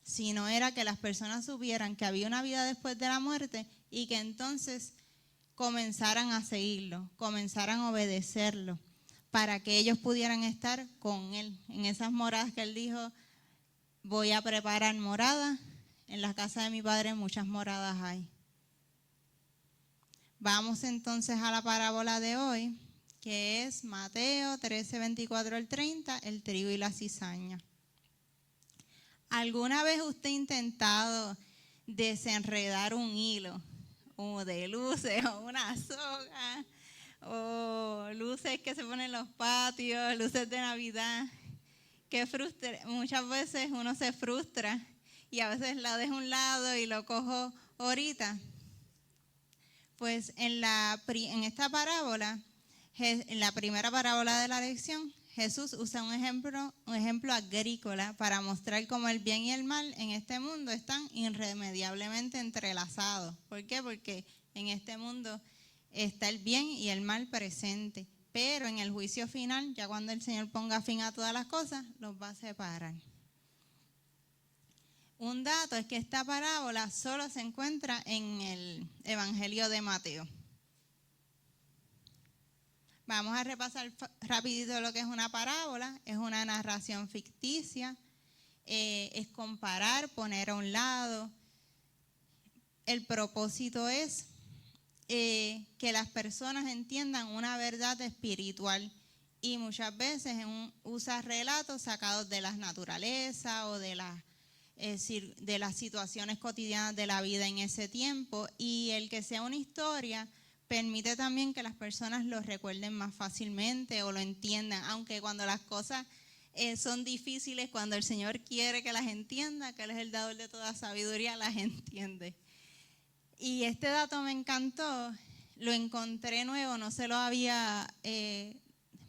sino era que las personas supieran que había una vida después de la muerte y que entonces comenzaran a seguirlo, comenzaran a obedecerlo, para que ellos pudieran estar con Él. En esas moradas que Él dijo, voy a preparar moradas, en la casa de mi Padre muchas moradas hay. Vamos entonces a la parábola de hoy, que es Mateo 13, 24 al 30, el trigo y la cizaña. ¿Alguna vez usted ha intentado desenredar un hilo o de luces o una soga o luces que se ponen en los patios, luces de Navidad? Que frustra, muchas veces uno se frustra y a veces la dejo a un lado y lo cojo ahorita. Pues en esta parábola, en la primera parábola de la lección, Jesús usa un ejemplo agrícola para mostrar cómo el bien y el mal en este mundo están irremediablemente entrelazados. ¿Por qué? Porque en este mundo está el bien y el mal presente, pero en el juicio final, ya cuando el Señor ponga fin a todas las cosas, los va a separar. Un dato es que esta parábola solo se encuentra en el Evangelio de Mateo. Vamos a repasar rapidito lo que es una parábola. Es una narración ficticia, es comparar, poner a un lado. El propósito es que las personas entiendan una verdad espiritual y muchas veces usa relatos sacados de la naturaleza o de las situaciones cotidianas de la vida en ese tiempo, y el que sea una historia permite también que las personas lo recuerden más fácilmente o lo entiendan, aunque cuando las cosas son difíciles, cuando el Señor quiere que las entienda, que Él es el dador de toda sabiduría, las entiende. Y este dato me encantó, lo encontré nuevo, no se lo había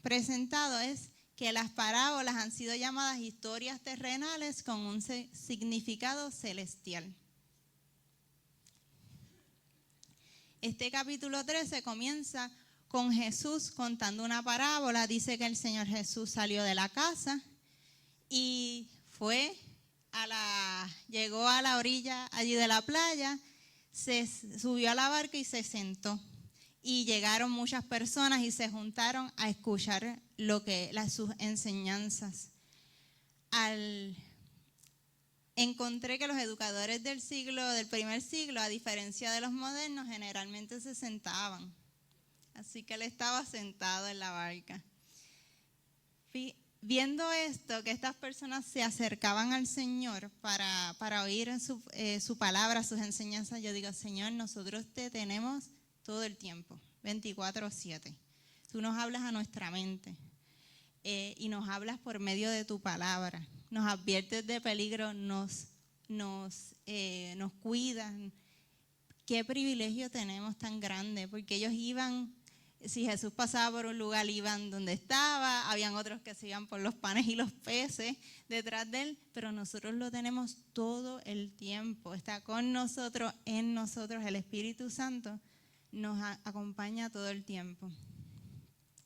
presentado, es que las parábolas han sido llamadas historias terrenales con un significado celestial. Este capítulo 13 comienza con Jesús contando una parábola. Dice que el Señor Jesús salió de la casa y llegó a la orilla allí de la playa, se subió a la barca y se sentó. Y llegaron muchas personas y se juntaron a escuchar sus enseñanzas. Encontré que los educadores del primer siglo, a diferencia de los modernos, generalmente se sentaban. Así que él estaba sentado en la barca. Viendo esto, que estas personas se acercaban al Señor para oír su palabra, sus enseñanzas, yo digo, Señor, nosotros te tenemos todo el tiempo, 24/7. Tú nos hablas a nuestra mente y nos hablas por medio de tu palabra. Nos adviertes de peligro, nos cuidan. Qué privilegio tenemos tan grande, porque ellos iban, si Jesús pasaba por un lugar, iban donde estaba, habían otros que se iban por los panes y los peces detrás de él, pero nosotros lo tenemos todo el tiempo, está con nosotros, en nosotros, el Espíritu Santo nos acompaña todo el tiempo.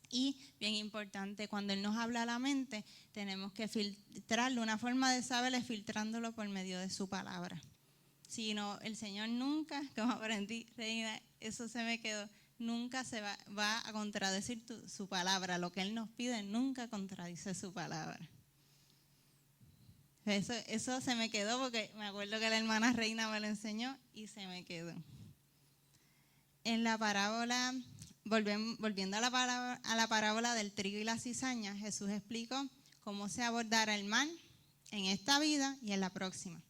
Y bien importante, cuando Él nos habla a la mente, tenemos que filtrarlo. Una forma de saber es filtrándolo por medio de su palabra. Si no, el Señor nunca, como aprendí, Reina, eso se me quedó, nunca se va a contradecir su palabra. Lo que Él nos pide nunca contradice su palabra. Eso se me quedó porque me acuerdo que la hermana Reina me lo enseñó y se me quedó. En la parábola, volviendo a la parábola del trigo y la cizaña, Jesús explicó cómo se abordará el mal en esta vida y en la próxima.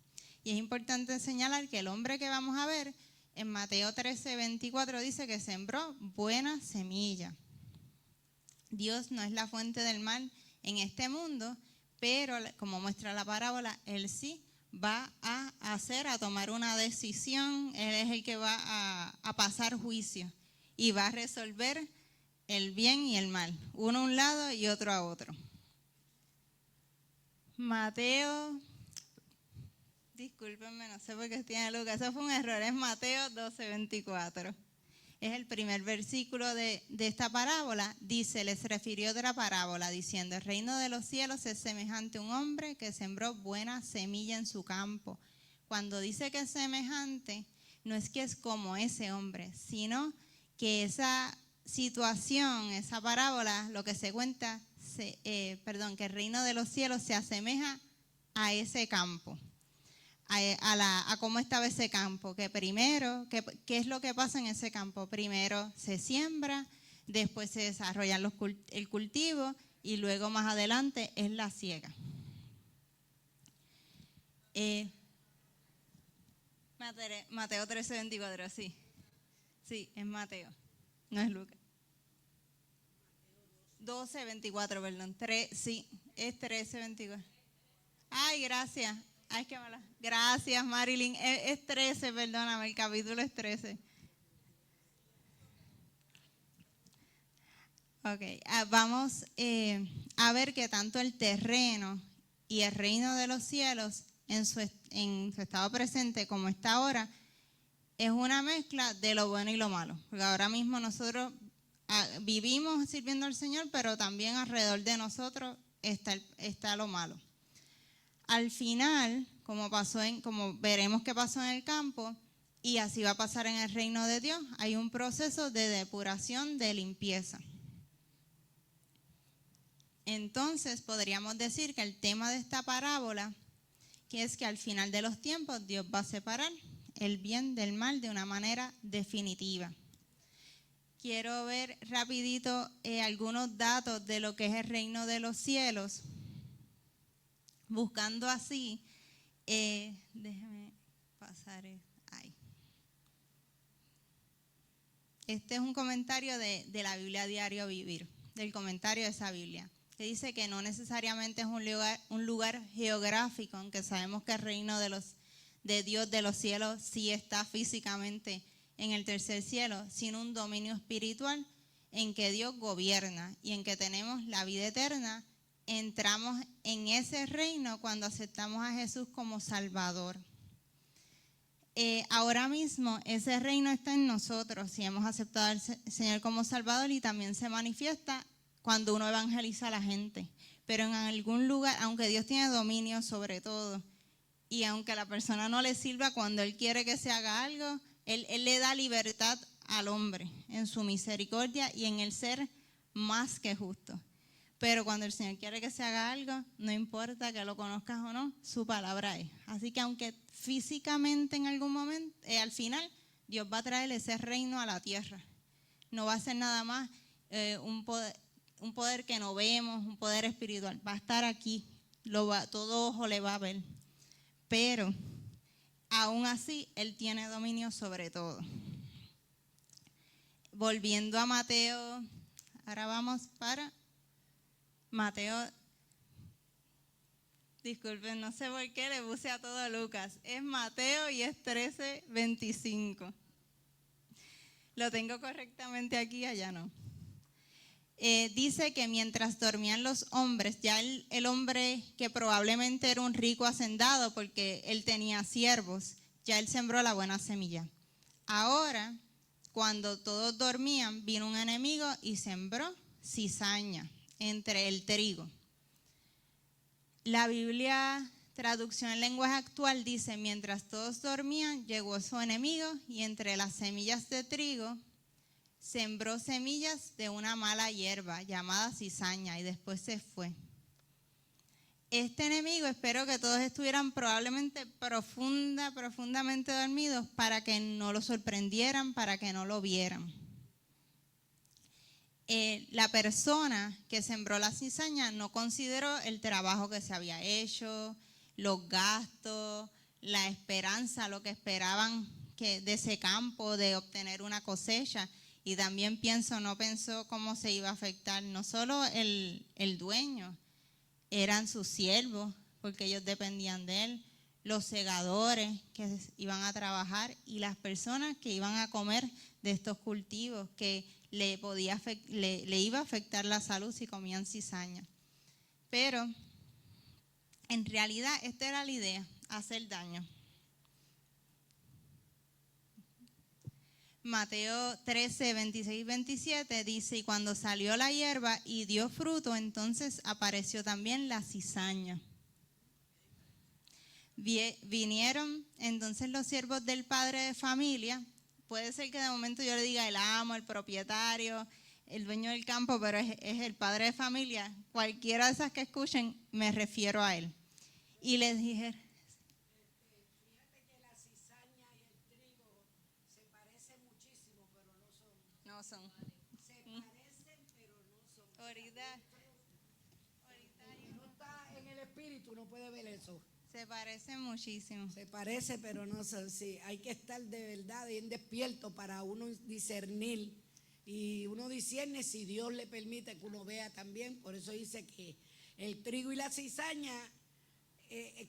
Y es importante señalar que el hombre que vamos a ver en Mateo 13:24 dice que sembró buena semilla. Dios no es la fuente del mal en este mundo, pero como muestra la parábola, Él sí va a tomar una decisión. Él es el que va a pasar juicio y va a resolver el bien y el mal, uno a un lado y otro a otro. Mateo, discúlpenme, no sé por qué tiene Lucas, eso fue un error, es Mateo 12:24. Es el primer versículo de esta parábola. Dice, les refirió otra parábola diciendo, el reino de los cielos es semejante a un hombre que sembró buena semilla en su campo. Cuando dice que es semejante, no es que es como ese hombre, sino que esa situación, esa parábola, lo que se cuenta, que el reino de los cielos se asemeja a ese campo. A cómo estaba ese campo, que primero, ¿qué es lo que pasa en ese campo? Primero se siembra, después se desarrolla el cultivo y luego más adelante es la siega. Mateo 13:24, sí. Sí, es Mateo, no es Lucas. 12:24, perdón. Sí, es 13:24. Ay, gracias. Ay, qué mala. Gracias, Marilyn. Es 13, perdóname, el capítulo es 13. Ok, vamos a ver que tanto el terreno y el reino de los cielos en su estado presente como está ahora es una mezcla de lo bueno y lo malo. Porque ahora mismo nosotros vivimos sirviendo al Señor, pero también alrededor de nosotros está lo malo. Al final, como veremos que pasó en el campo, y así va a pasar en el reino de Dios, hay un proceso de depuración, de limpieza. Entonces, podríamos decir que el tema de esta parábola, que es que al final de los tiempos Dios va a separar el bien del mal de una manera definitiva. Quiero ver rapidito algunos datos de lo que es el reino de los cielos. Buscando así, déjame pasar ahí. Este es un comentario de la Biblia Diario Vivir, del comentario de esa Biblia, que dice que no necesariamente es un lugar geográfico, aunque sabemos que el reino de Dios de los cielos sí está físicamente en el tercer cielo, sino un dominio espiritual en que Dios gobierna y en que tenemos la vida eterna. Entramos en ese reino cuando aceptamos a Jesús como Salvador. Ahora mismo ese reino está en nosotros, si hemos aceptado al Señor como Salvador, y también se manifiesta cuando uno evangeliza a la gente. Pero en algún lugar, aunque Dios tiene dominio sobre todo, y aunque a la persona no le sirva, cuando Él quiere que se haga algo, Él le da libertad al hombre en su misericordia y en el ser más que justo. Pero cuando el Señor quiere que se haga algo, no importa que lo conozcas o no, su palabra es. Así que aunque físicamente en algún momento, al final, Dios va a traer ese reino a la tierra. No va a ser nada más un poder que no vemos, un poder espiritual. Va a estar aquí, todo ojo le va a ver. Pero aún así, Él tiene dominio sobre todo. Volviendo a Mateo, ahora vamos para Mateo. Disculpen, no sé por qué le puse a todo Lucas. Es Mateo y es 13:25. Lo tengo correctamente aquí, allá no. Dice que mientras dormían los hombres, ya el hombre que probablemente era un rico hacendado porque él tenía siervos, ya él sembró la buena semilla. Ahora, cuando todos dormían, vino un enemigo y sembró cizaña entre el trigo. La Biblia, traducción en lenguaje actual, dice: mientras todos dormían, llegó su enemigo y entre las semillas de trigo sembró semillas de una mala hierba llamada cizaña y después se fue. Este enemigo, espero que todos estuvieran probablemente profundamente dormidos para que no lo sorprendieran, para que no lo vieran. La persona que sembró la cizaña no consideró el trabajo que se había hecho, los gastos, la esperanza, lo que esperaban de ese campo, de obtener una cosecha. Y también no pensó cómo se iba a afectar, no solo el dueño, eran sus siervos, porque ellos dependían de él, los segadores que iban a trabajar y las personas que iban a comer de estos cultivos, que le iba a afectar la salud si comían cizaña. Pero en realidad esta era la idea, hacer daño. Mateo 13, 26 y 27 dice: y cuando salió la hierba y dio fruto, entonces apareció también la cizaña. Vinieron entonces los siervos del padre de familia. Puede ser que de momento yo le diga el amo, el propietario, el dueño del campo, pero es el padre de familia. Cualquiera de esas que escuchen, me refiero a él. Y les dije... Fíjate que la cizaña y el trigo se parecen muchísimo, pero no son. No son. Se parecen, pero no son. Ahorita no está en el espíritu, no puede ver eso. Se parecen muchísimo. Se parece, pero no son. Sí, hay que estar de verdad bien despierto para uno discernir. Y uno discierne si Dios le permite que uno vea también. Por eso dice que el trigo y la cizaña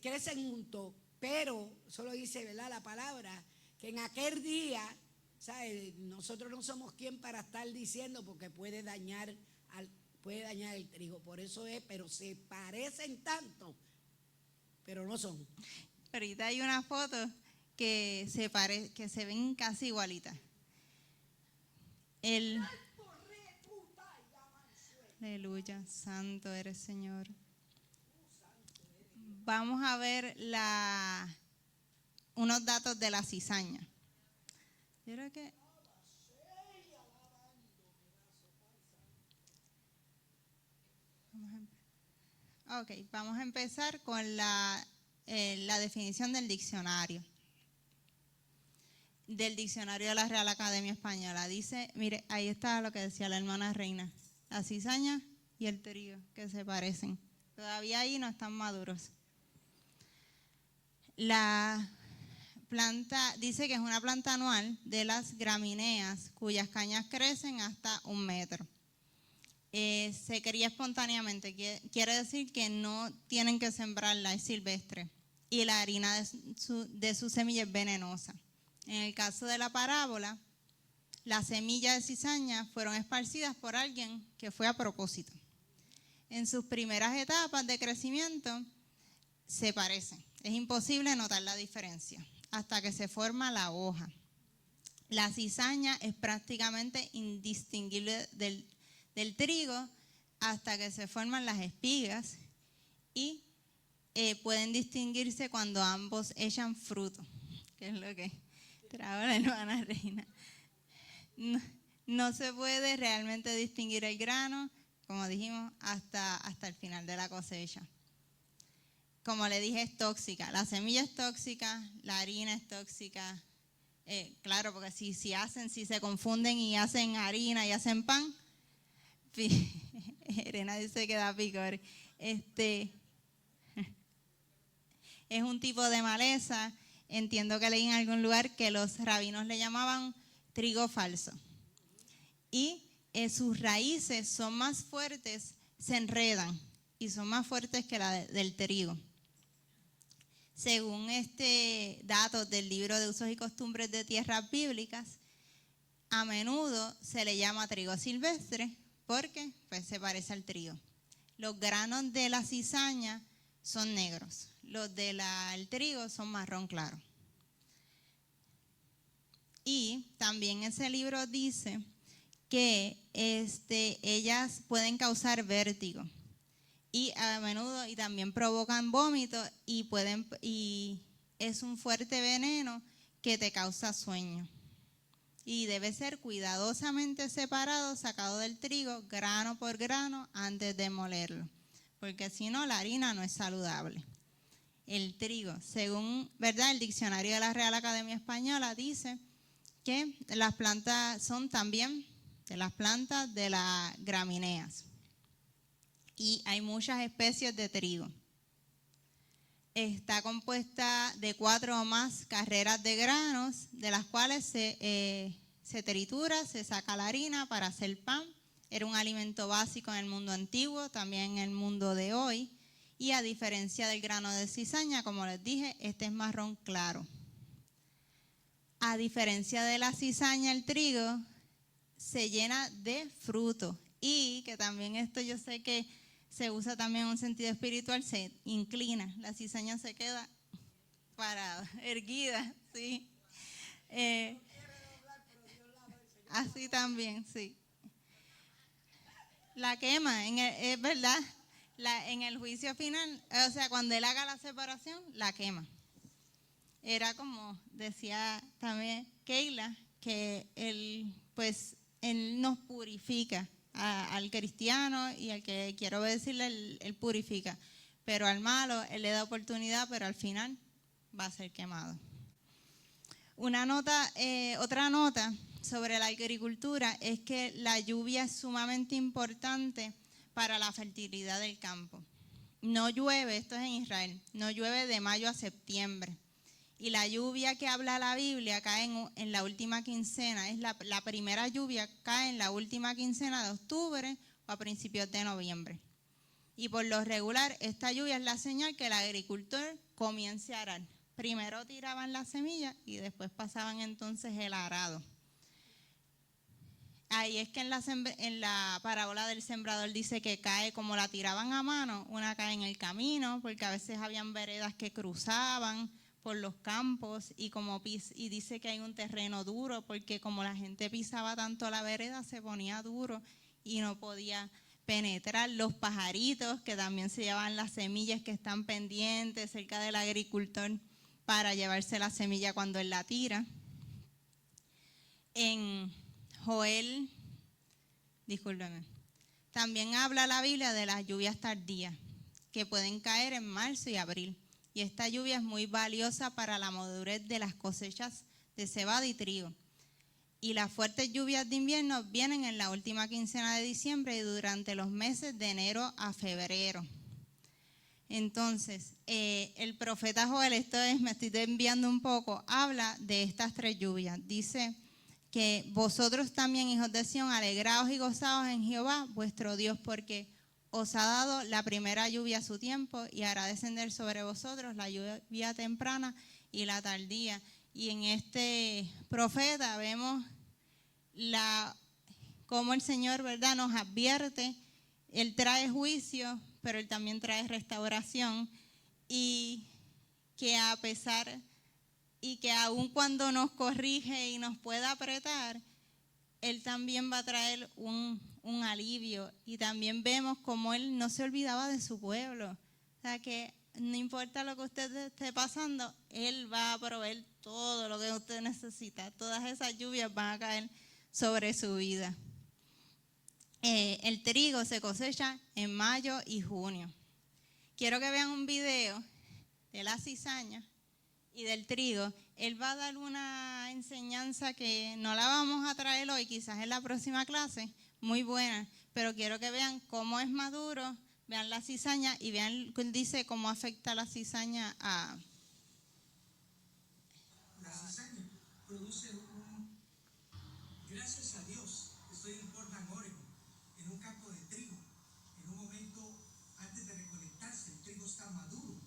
crecen juntos, pero solo dice, ¿verdad?, la palabra, que en aquel día, ¿sabes? Nosotros no somos quien para estar diciendo, porque puede dañar el trigo. Por eso pero se parecen tanto, pero no son. Ahorita hay una foto que se ven casi igualitas. Aleluya, santo eres, Señor. Vamos a ver unos datos de la cizaña. Yo creo que... vamos a empezar con la definición del diccionario. Del diccionario de la Real Academia Española. Dice, mire, ahí está lo que decía la hermana Reina. La cizaña y el trigo, que se parecen. Todavía ahí no están maduros. La planta, dice que es una planta anual de las gramíneas, cuyas cañas crecen hasta 1 metro. Se cría espontáneamente, quiere decir que no tienen que sembrarla, es silvestre. Y la harina de su semilla es venenosa. En el caso de la parábola, las semillas de cizaña fueron esparcidas por alguien que fue a propósito. En sus primeras etapas de crecimiento se parecen. Es imposible notar la diferencia hasta que se forma la hoja. La cizaña es prácticamente indistinguible del trigo hasta que se forman las espigas y pueden distinguirse cuando ambos echan fruto, que es lo que trajo la hermana Reina. No se puede realmente distinguir el grano, como dijimos, hasta el final de la cosecha. Como le dije, es tóxica. La semilla es tóxica, la harina es tóxica. Claro, porque si se confunden y hacen harina y hacen pan, Elena dice que da picor. Es un tipo de maleza. Entiendo que leí en algún lugar que los rabinos le llamaban trigo falso. Y sus raíces son más fuertes, se enredan y son más fuertes que la del trigo. Según datos del libro de usos y costumbres de tierras bíblicas, a menudo se le llama trigo silvestre porque se parece al trigo. Los granos de la cizaña son negros, los del trigo son marrón claro. Y también ese libro dice que ellas pueden causar vértigo y a menudo y también provocan vómito y es un fuerte veneno que te causa sueño. Y debe ser cuidadosamente separado, sacado del trigo, grano por grano, antes de molerlo, porque si no, la harina no es saludable. El trigo, según el diccionario de la Real Academia Española, dice que las plantas son también de las plantas de las gramíneas. Y hay muchas especies de trigo. Está compuesta de 4 o más carreras de granos, de las cuales se tritura, se saca la harina para hacer pan. Era un alimento básico en el mundo antiguo, también en el mundo de hoy. Y a diferencia del grano de cizaña, como les dije, este es marrón claro. A diferencia de la cizaña, el trigo se llena de fruto. Y que también esto yo sé que se usa también en un sentido espiritual, se inclina. La cizaña se queda parada, erguida, ¿sí? Así también, sí. La quema, es verdad, en el juicio final, o sea, cuando él haga la separación, la quema. Era como decía también Keila, que él nos purifica al cristiano y al que quiere obedecerle, él purifica. Pero al malo, él le da oportunidad, pero al final va a ser quemado. Otra nota sobre la agricultura es que la lluvia es sumamente importante para la fertilidad del campo. No llueve, esto es en Israel, no llueve de mayo a septiembre. Y la lluvia que habla la Biblia cae en la última quincena, es la primera lluvia cae en la última quincena de octubre o a principios de noviembre. Y por lo regular, esta lluvia es la señal que el agricultor comience a arar. Primero tiraban la semilla y después pasaban entonces el arado. Ahí es que en la parábola del sembrador dice que cae como la tiraban a mano, una cae en el camino, porque a veces habían veredas que cruzaban por los campos y dice que hay un terreno duro, porque como la gente pisaba tanto la vereda, se ponía duro y no podía penetrar. Los pajaritos que también se llevan las semillas que están pendientes cerca del agricultor para llevarse la semilla cuando él la tira. En Joel, discúlpeme, también habla la Biblia de las lluvias tardías que pueden caer en marzo y abril. Y esta lluvia es muy valiosa para la madurez de las cosechas de cebada y trigo. Y las fuertes lluvias de invierno vienen en la última quincena de diciembre y durante los meses de enero a febrero. Entonces, el profeta Joel, me estoy desviando un poco, habla de estas 3 lluvias. Dice que vosotros también, hijos de Sión, alegraos y gozaos en Jehová, vuestro Dios, porque os ha dado la primera lluvia a su tiempo y hará descender sobre vosotros la lluvia temprana y la tardía. Y en este profeta vemos cómo el Señor, ¿verdad?, nos advierte. Él trae juicio, pero Él también trae restauración. Y que aun cuando nos corrige y nos pueda apretar, Él también va a traer un alivio. Y también vemos cómo Él no se olvidaba de su pueblo. O sea que no importa lo que usted esté pasando, Él va a proveer todo lo que usted necesita. Todas esas lluvias van a caer sobre su vida. El trigo se cosecha en mayo y junio. Quiero que vean un video de la cizaña y del trigo. Él va a dar una enseñanza que no la vamos a traer hoy, quizás en la próxima clase, muy buena, pero quiero que vean cómo es maduro, vean la cizaña y vean, dice cómo afecta la cizaña a... La cizaña produce gracias a Dios, estoy en Portland, Oregon, en un campo de trigo. En un momento antes de recolectarse, el trigo está maduro.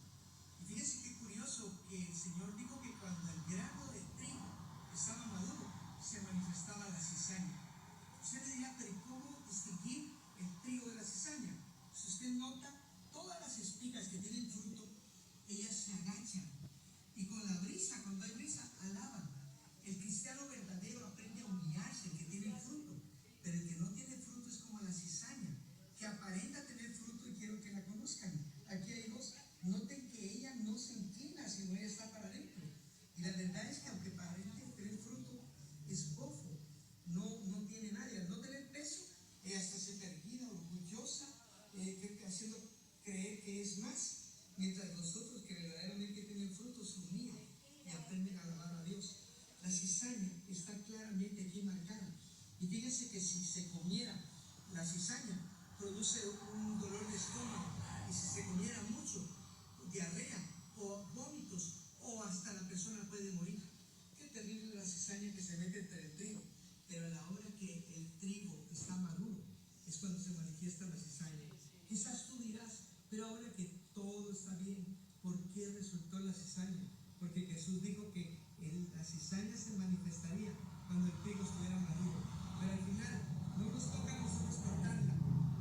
Y fíjense qué curioso que el Señor dijo que cuando el grano de trigo estaba maduro, se manifestaba la cizaña. Usted me dirá, pero ¿cómo distinguir el trigo de la cizaña? Si usted nota, todas las espigas que tienen fruto, ellas se agachan. Y con la brisa, cuando hay brisa, alaban. El cristiano que es más, mientras los otros que verdaderamente tienen frutos se unían y aprenden a alabar a Dios. La cizaña está claramente aquí marcada. Y fíjense que si se comiera la cizaña, produce un dolor de estómago. Y si se comiera mucho, diarrea o vómitos, o hasta la persona puede morir. Qué terrible la cizaña que se mete entre el trigo. Pero a la hora que el trigo está maduro, es cuando se manifiesta la cizaña. Quizás tú dirás, pero ahora que todo está bien, ¿por qué resultó la cizaña? Porque Jesús dijo que la cizaña se manifestaría cuando el trigo estuviera maduro. Pero al final no nos toca a nosotros cortarla.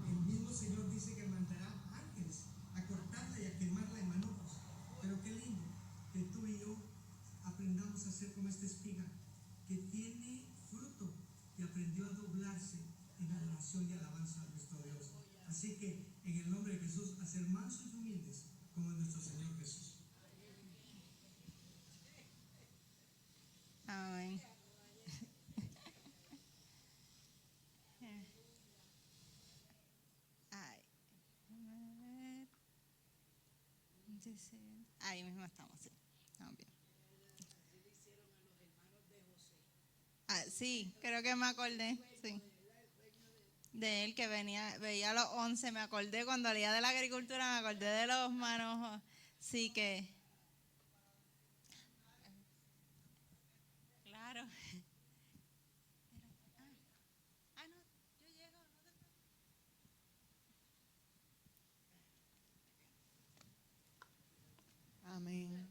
El mismo Señor dice que mandará ángeles a cortarla y a quemarla en manojos. Pero qué lindo que tú y yo aprendamos a ser como esta espiga que tiene fruto y aprendió a doblarse en adoración y alabanza a nuestro Dios. Así que en el nombre de Jesús, a ser mansos y humildes como nuestro Señor Jesús. Amén. Ay, ahí mismo estamos, sí. Estamos bien. Sí, creo que me acordé, sí. De él que veía los 11, me acordé cuando leía de la agricultura, me acordé de los manojos. Sí que... Claro. Amén.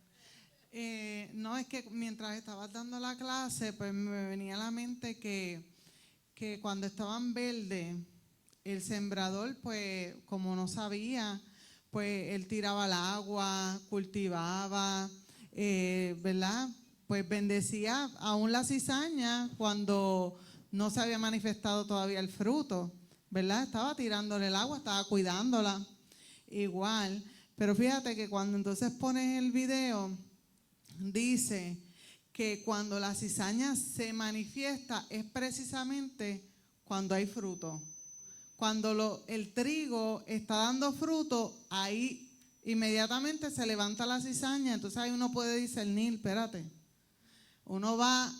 No, es que mientras estabas dando la clase, pues me venía a la mente que cuando estaban verdes, el sembrador, pues como no sabía, pues él tiraba el agua, cultivaba, ¿verdad? Pues bendecía aún la cizaña cuando no se había manifestado todavía el fruto, ¿verdad? Estaba tirándole el agua, estaba cuidándola, igual. Pero fíjate que cuando entonces pones el video, dice que cuando la cizaña se manifiesta es precisamente cuando hay fruto. Cuando el trigo está dando fruto, ahí inmediatamente se levanta la cizaña. Entonces ahí uno puede discernir, espérate. Uno va,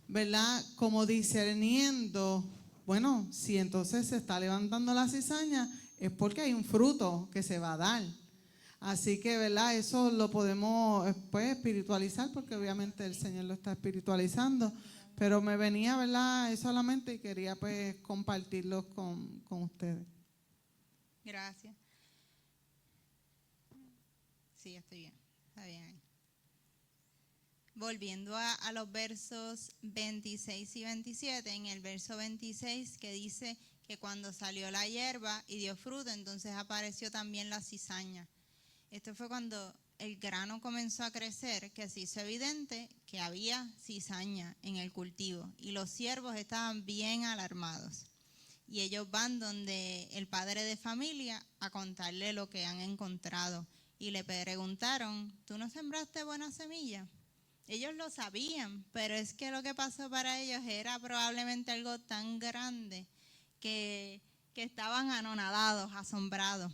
¿verdad? Como discerniendo, bueno, si entonces se está levantando la cizaña, es porque hay un fruto que se va a dar. Así que, ¿verdad? Eso lo podemos pues espiritualizar porque obviamente el Señor lo está espiritualizando. Pero me venía, ¿verdad? Eso solamente y quería pues compartirlo con ustedes. Gracias. Sí, estoy bien. Está bien ahí. Volviendo a los versos 26 y 27, en el verso 26 que dice que cuando salió la hierba y dio fruto, entonces apareció también la cizaña. Esto fue cuando el grano comenzó a crecer, que se hizo evidente que había cizaña en el cultivo y los siervos estaban bien alarmados. Y ellos van donde el padre de familia a contarle lo que han encontrado y le preguntaron, ¿tú no sembraste buena semilla? Ellos lo sabían, pero es que lo que pasó para ellos era probablemente algo tan grande que estaban anonadados, asombrados.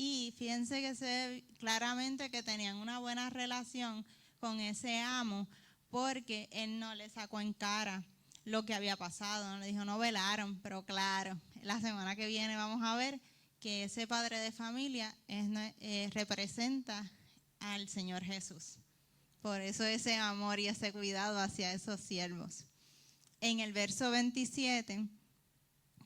Y fíjense que se ve claramente que tenían una buena relación con ese amo, porque él no le sacó en cara lo que había pasado, no le dijo, no velaron, pero claro, la semana que viene vamos a ver que ese padre de familia representa al Señor Jesús. Por eso ese amor y ese cuidado hacia esos siervos. En el verso 27,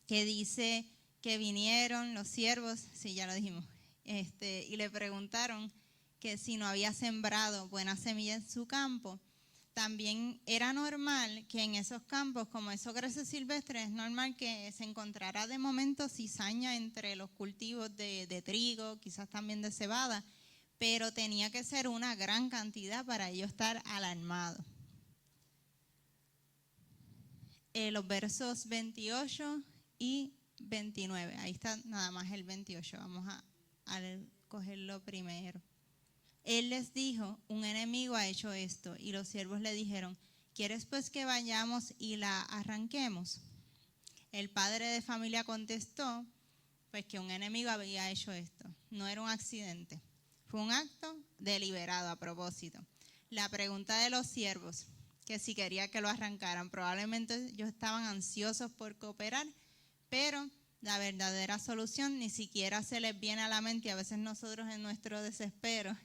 que dice que vinieron los siervos, sí, ya lo dijimos, y le preguntaron que si no había sembrado buena semilla en su campo. También era normal que en esos campos, como eso crece silvestre, es normal que se encontrara de momento cizaña entre los cultivos de trigo, quizás también de cebada, pero tenía que ser una gran cantidad para ellos estar alarmados. Los versos 28 y 29, ahí está nada más el 28, vamos a cogerlo primero. Él les dijo, un enemigo ha hecho esto, y los siervos le dijeron, ¿quieres pues que vayamos y la arranquemos? El padre de familia contestó, pues que un enemigo había hecho esto. no era un accidente, fue un acto deliberado a propósito. La pregunta de los siervos, que si quería que lo arrancaran, probablemente ellos estaban ansiosos por cooperar, pero la verdadera solución ni siquiera se les viene a la mente. Y a veces nosotros en nuestro desespero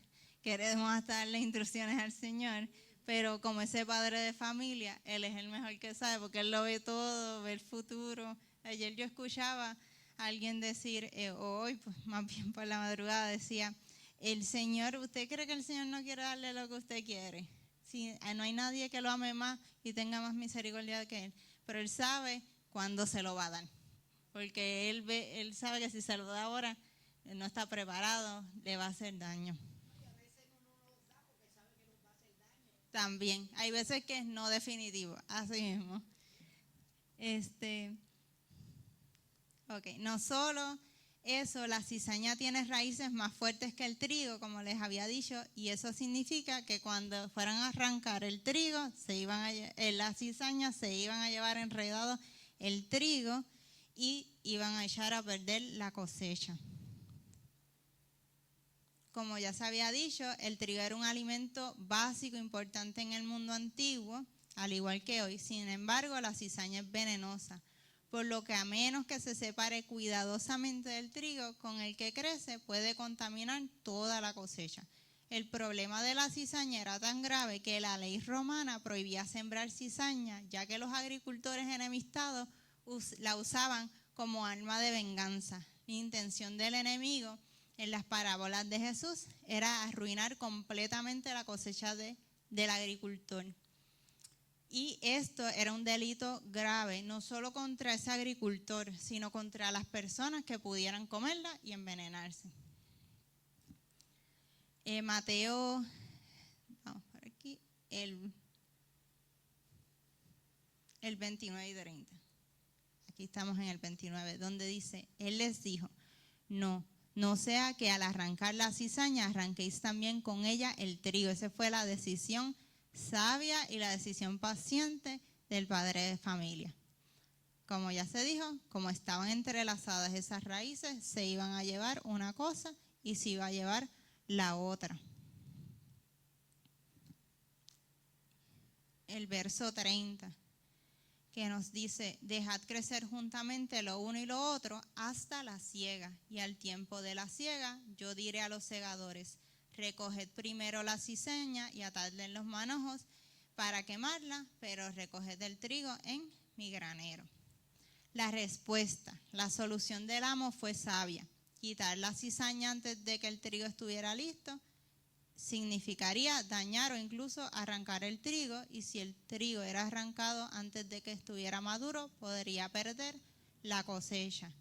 queremos hasta darle instrucciones al Señor, pero como ese padre de familia, Él es el mejor que sabe, porque Él lo ve todo, ve el futuro. Ayer yo escuchaba a alguien decir, hoy, pues más bien por la madrugada, decía, el Señor, ¿usted cree que el Señor no quiere darle lo que usted quiere? Si no hay nadie que lo ame más y tenga más misericordia que Él, pero Él sabe cuándo se lo va a dar, porque Él sabe que si se lo da ahora, no está preparado, le va a hacer daño. También, hay veces que es no definitivo, así mismo. No solo eso, la cizaña tiene raíces más fuertes que el trigo, como les había dicho, y eso significa que cuando fueran a arrancar el trigo, las cizañas se iban a llevar enredado el trigo y iban a echar a perder la cosecha. Como ya se había dicho, el trigo era un alimento básico importante en el mundo antiguo, al igual que hoy. Sin embargo, la cizaña es venenosa, por lo que a menos que se separe cuidadosamente del trigo con el que crece, puede contaminar toda la cosecha. El problema de la cizaña era tan grave que la ley romana prohibía sembrar cizaña, ya que los agricultores enemistados la usaban como arma de venganza. La intención del enemigo en las parábolas de Jesús era arruinar completamente la cosecha del agricultor. Y esto era un delito grave, no solo contra ese agricultor, sino contra las personas que pudieran comerla y envenenarse. Mateo, vamos por aquí, el 29 y 30. Aquí estamos en el 29, donde dice, Él les dijo, no sea que al arrancar la cizaña arranquéis también con ella el trigo. Esa fue la decisión sabia y la decisión paciente del padre de familia. Como ya se dijo, como estaban entrelazadas esas raíces, se iban a llevar una cosa y se iba a llevar la otra. El verso 30. Que nos dice, dejad crecer juntamente lo uno y lo otro hasta la siega, y al tiempo de la siega yo diré a los segadores, recoged primero la cizaña y atadla en los manojos para quemarla, pero recoged el trigo en mi granero. La respuesta, la solución del amo fue sabia. Quitar la cizaña antes de que el trigo estuviera listo significaría dañar o incluso arrancar el trigo, y si el trigo era arrancado antes de que estuviera maduro, podría perder la cosecha.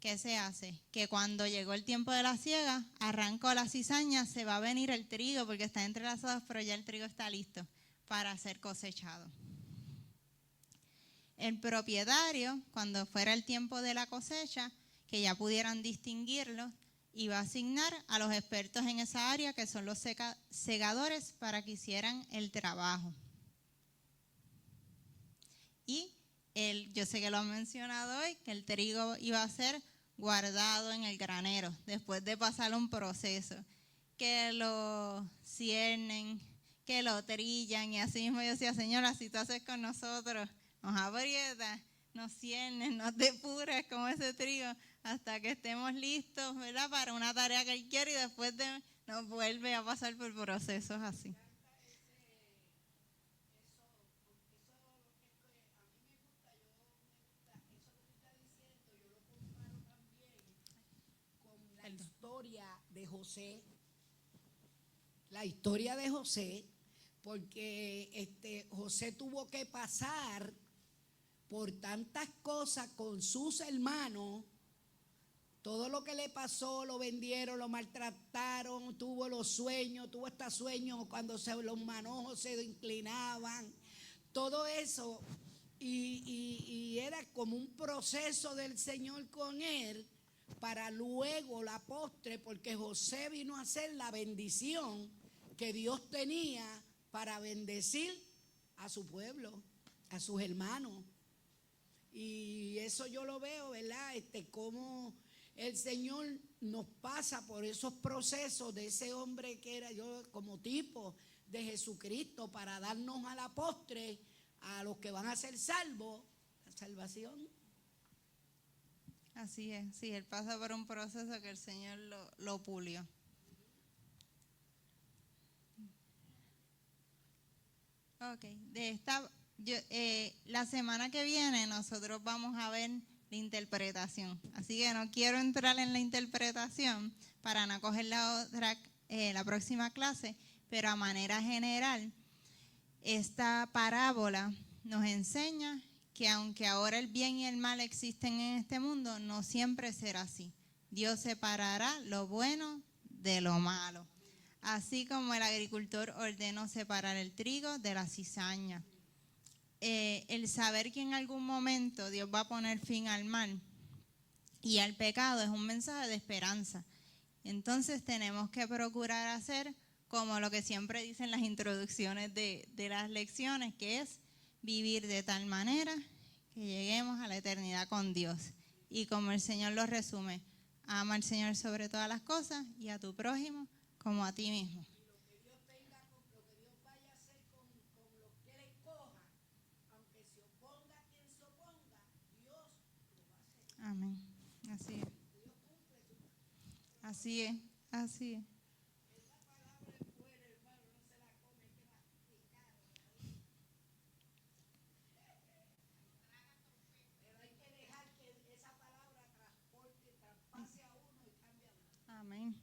¿Qué se hace? Que cuando llegó el tiempo de la siega, arrancó la cizaña, se va a venir el trigo porque está entrelazado, pero ya el trigo está listo para ser cosechado. El propietario, cuando fuera el tiempo de la cosecha, que ya pudieran distinguirlo, iba a asignar a los expertos en esa área, que son los segadores, para que hicieran el trabajo. Y yo sé que lo han mencionado hoy, que el trigo iba a ser guardado en el granero, después de pasar un proceso, que lo ciernen, que lo trillan, y así mismo yo decía, Señor, así tú haces con nosotros, nos aprietas, nos ciernes, nos depuras como ese trigo, hasta que estemos listos, ¿verdad?, para una tarea que Él quiere, y después nos vuelve a pasar por procesos así. La historia de José, porque José tuvo que pasar por tantas cosas con sus hermanos. Todo lo que le pasó, lo vendieron, lo maltrataron, tuvo los sueños, tuvo hasta sueños cuando los manojos se inclinaban, todo eso, y era como un proceso del Señor con él, para luego la postre, porque José vino a ser la bendición que Dios tenía para bendecir a su pueblo, a sus hermanos. Y eso yo lo veo, ¿verdad? Como el Señor nos pasa por esos procesos de ese hombre que era yo como tipo de Jesucristo para darnos a la postre a los que van a ser salvos, la salvación. Así es, sí, él pasa por un proceso que el Señor lo pulió. Ok, la semana que viene nosotros vamos a ver la interpretación. Así que no quiero entrar en la interpretación para no coger la próxima clase, pero a manera general, esta parábola nos enseña que aunque ahora el bien y el mal existen en este mundo, no siempre será así. Dios separará lo bueno de lo malo. Así como el agricultor ordenó separar el trigo de la cizaña. El saber que en algún momento Dios va a poner fin al mal y al pecado es un mensaje de esperanza. Entonces tenemos que procurar hacer como lo que siempre dicen las introducciones de las lecciones, que es vivir de tal manera que lleguemos a la eternidad con Dios. Y como el Señor lo resume, ama al Señor sobre todas las cosas y a tu prójimo como a ti mismo. Amén. Así es. Así es. Así es. Amén.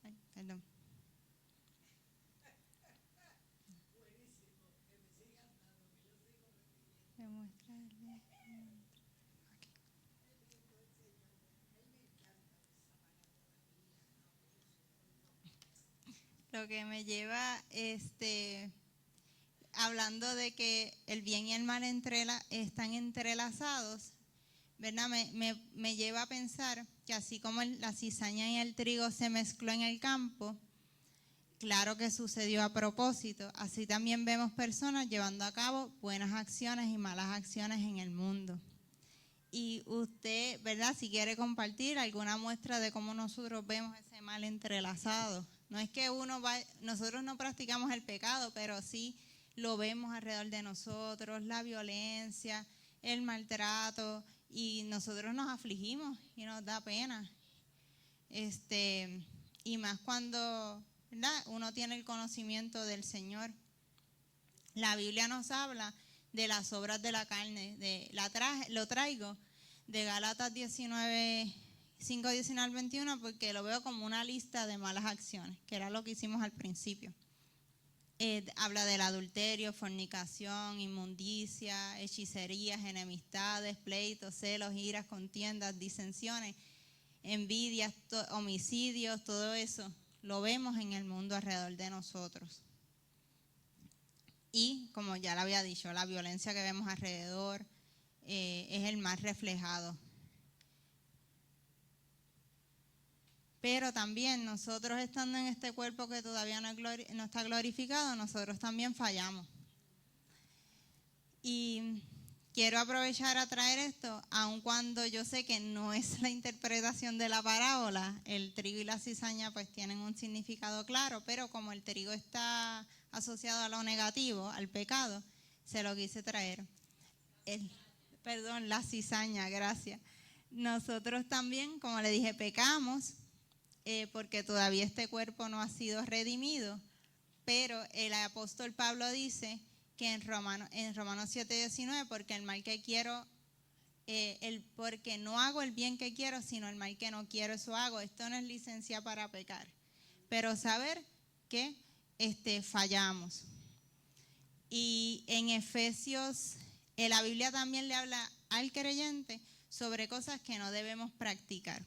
Ay, perdón. Lo que me lleva, hablando de que el bien y el mal están entrelazados, ¿verdad? Me lleva a pensar que así como la cizaña y el trigo se mezcló en el campo, claro que sucedió a propósito, así también vemos personas llevando a cabo buenas acciones y malas acciones en el mundo. Y usted, ¿verdad? Si quiere compartir alguna muestra de cómo nosotros vemos ese mal entrelazado. No es que nosotros no practicamos el pecado, pero sí lo vemos alrededor de nosotros, la violencia, el maltrato, y nosotros nos afligimos y nos da pena. Y más cuando, ¿verdad?, uno tiene el conocimiento del Señor. La Biblia nos habla de las obras de la carne, lo traigo de Gálatas 19, 5, 19 al 21, porque lo veo como una lista de malas acciones, que era lo que hicimos al principio. Habla del adulterio, fornicación, inmundicia, hechicerías, enemistades, pleitos, celos, iras, contiendas, disensiones, envidias, homicidios, todo eso lo vemos en el mundo alrededor de nosotros. Y como ya lo había dicho, la violencia que vemos alrededor es el más reflejado. Pero también nosotros, estando en este cuerpo que todavía no está glorificado, nosotros también fallamos. Y quiero aprovechar a traer esto, aun cuando yo sé que no es la interpretación de la parábola. El trigo y la cizaña pues tienen un significado claro, pero como el trigo está asociado a lo negativo, al pecado, se lo quise traer. La cizaña, gracias. Nosotros también, como le dije, pecamos, porque todavía este cuerpo no ha sido redimido, pero el apóstol Pablo dice que en Romanos 7:19, porque el mal que quiero, porque no hago el bien que quiero, sino el mal que no quiero, eso hago. Esto no es licencia para pecar, pero saber que fallamos. Y en Efesios, la Biblia también le habla al creyente sobre cosas que no debemos practicar.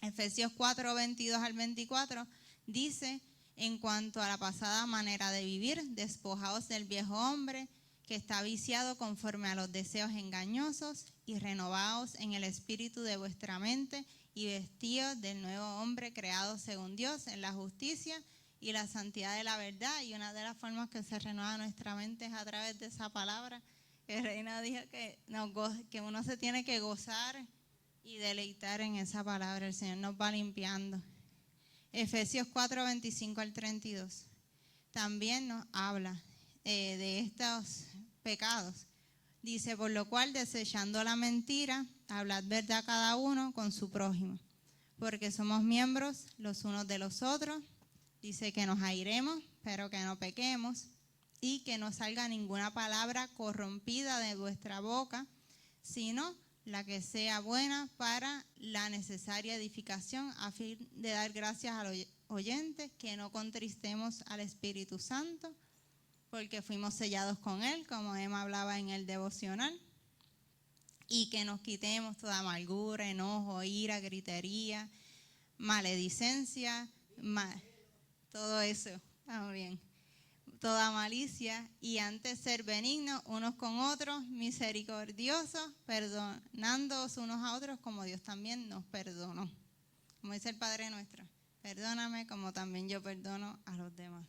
Efesios 4, 22 al 24 dice: en cuanto a la pasada manera de vivir, despojaos del viejo hombre que está viciado conforme a los deseos engañosos, y renovaos en el espíritu de vuestra mente, y vestíos del nuevo hombre creado según Dios en la justicia y la santidad de la verdad. Y una de las formas que se renueva nuestra mente es a través de esa palabra El reino dijo que, que uno se tiene que gozar y deleitar en esa palabra. El Señor nos va limpiando. Efesios 4, 25 al 32. También nos habla de estos pecados. Dice, por lo cual, desechando la mentira, hablad verdad cada uno con su prójimo, porque somos miembros los unos de los otros. Dice que nos airemos, pero que no pequemos, y que no salga ninguna palabra corrompida de vuestra boca, sino la que sea buena para la necesaria edificación, a fin de dar gracias a los oyentes, que no contristemos al Espíritu Santo, porque fuimos sellados con Él, como Emma hablaba en el devocional, y que nos quitemos toda amargura, enojo, ira, gritería, maledicencia, todo eso, estamos bien, toda malicia, y antes ser benignos unos con otros, misericordiosos, perdonándoos unos a otros como Dios también nos perdonó. Como dice el Padre nuestro, perdóname como también yo perdono a los demás.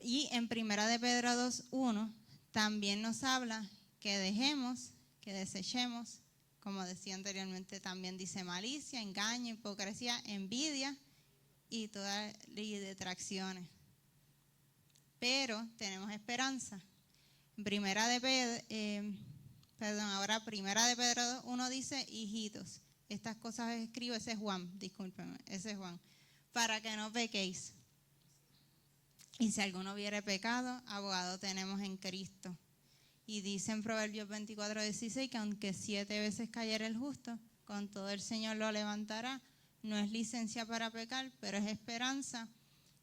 Y en 1 de Pedro 2:1 también nos habla que dejemos, que desechemos, como decía anteriormente, también dice malicia, engaño, hipocresía, envidia y todas las detracciones. Pero tenemos esperanza. Primera de Pedro 2:1 dice, hijitos, estas cosas escribo, ese es Juan, discúlpenme, ese es Juan, para que no pequéis. Y si alguno hubiere pecado, abogado tenemos en Cristo. Y dice en Proverbios 24:16 que aunque 7 veces cayera el justo, con todo el Señor lo levantará. No es licencia para pecar, pero es esperanza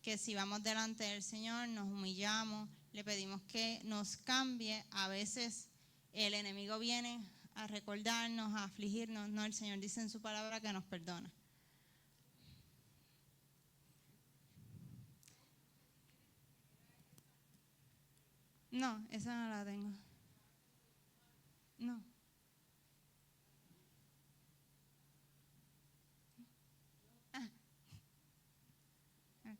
que si vamos delante del Señor, nos humillamos, le pedimos que nos cambie. A veces el enemigo viene a recordarnos, a afligirnos. No, el Señor dice en su palabra que nos perdona. No, esa no la tengo. No. Ah. Okay.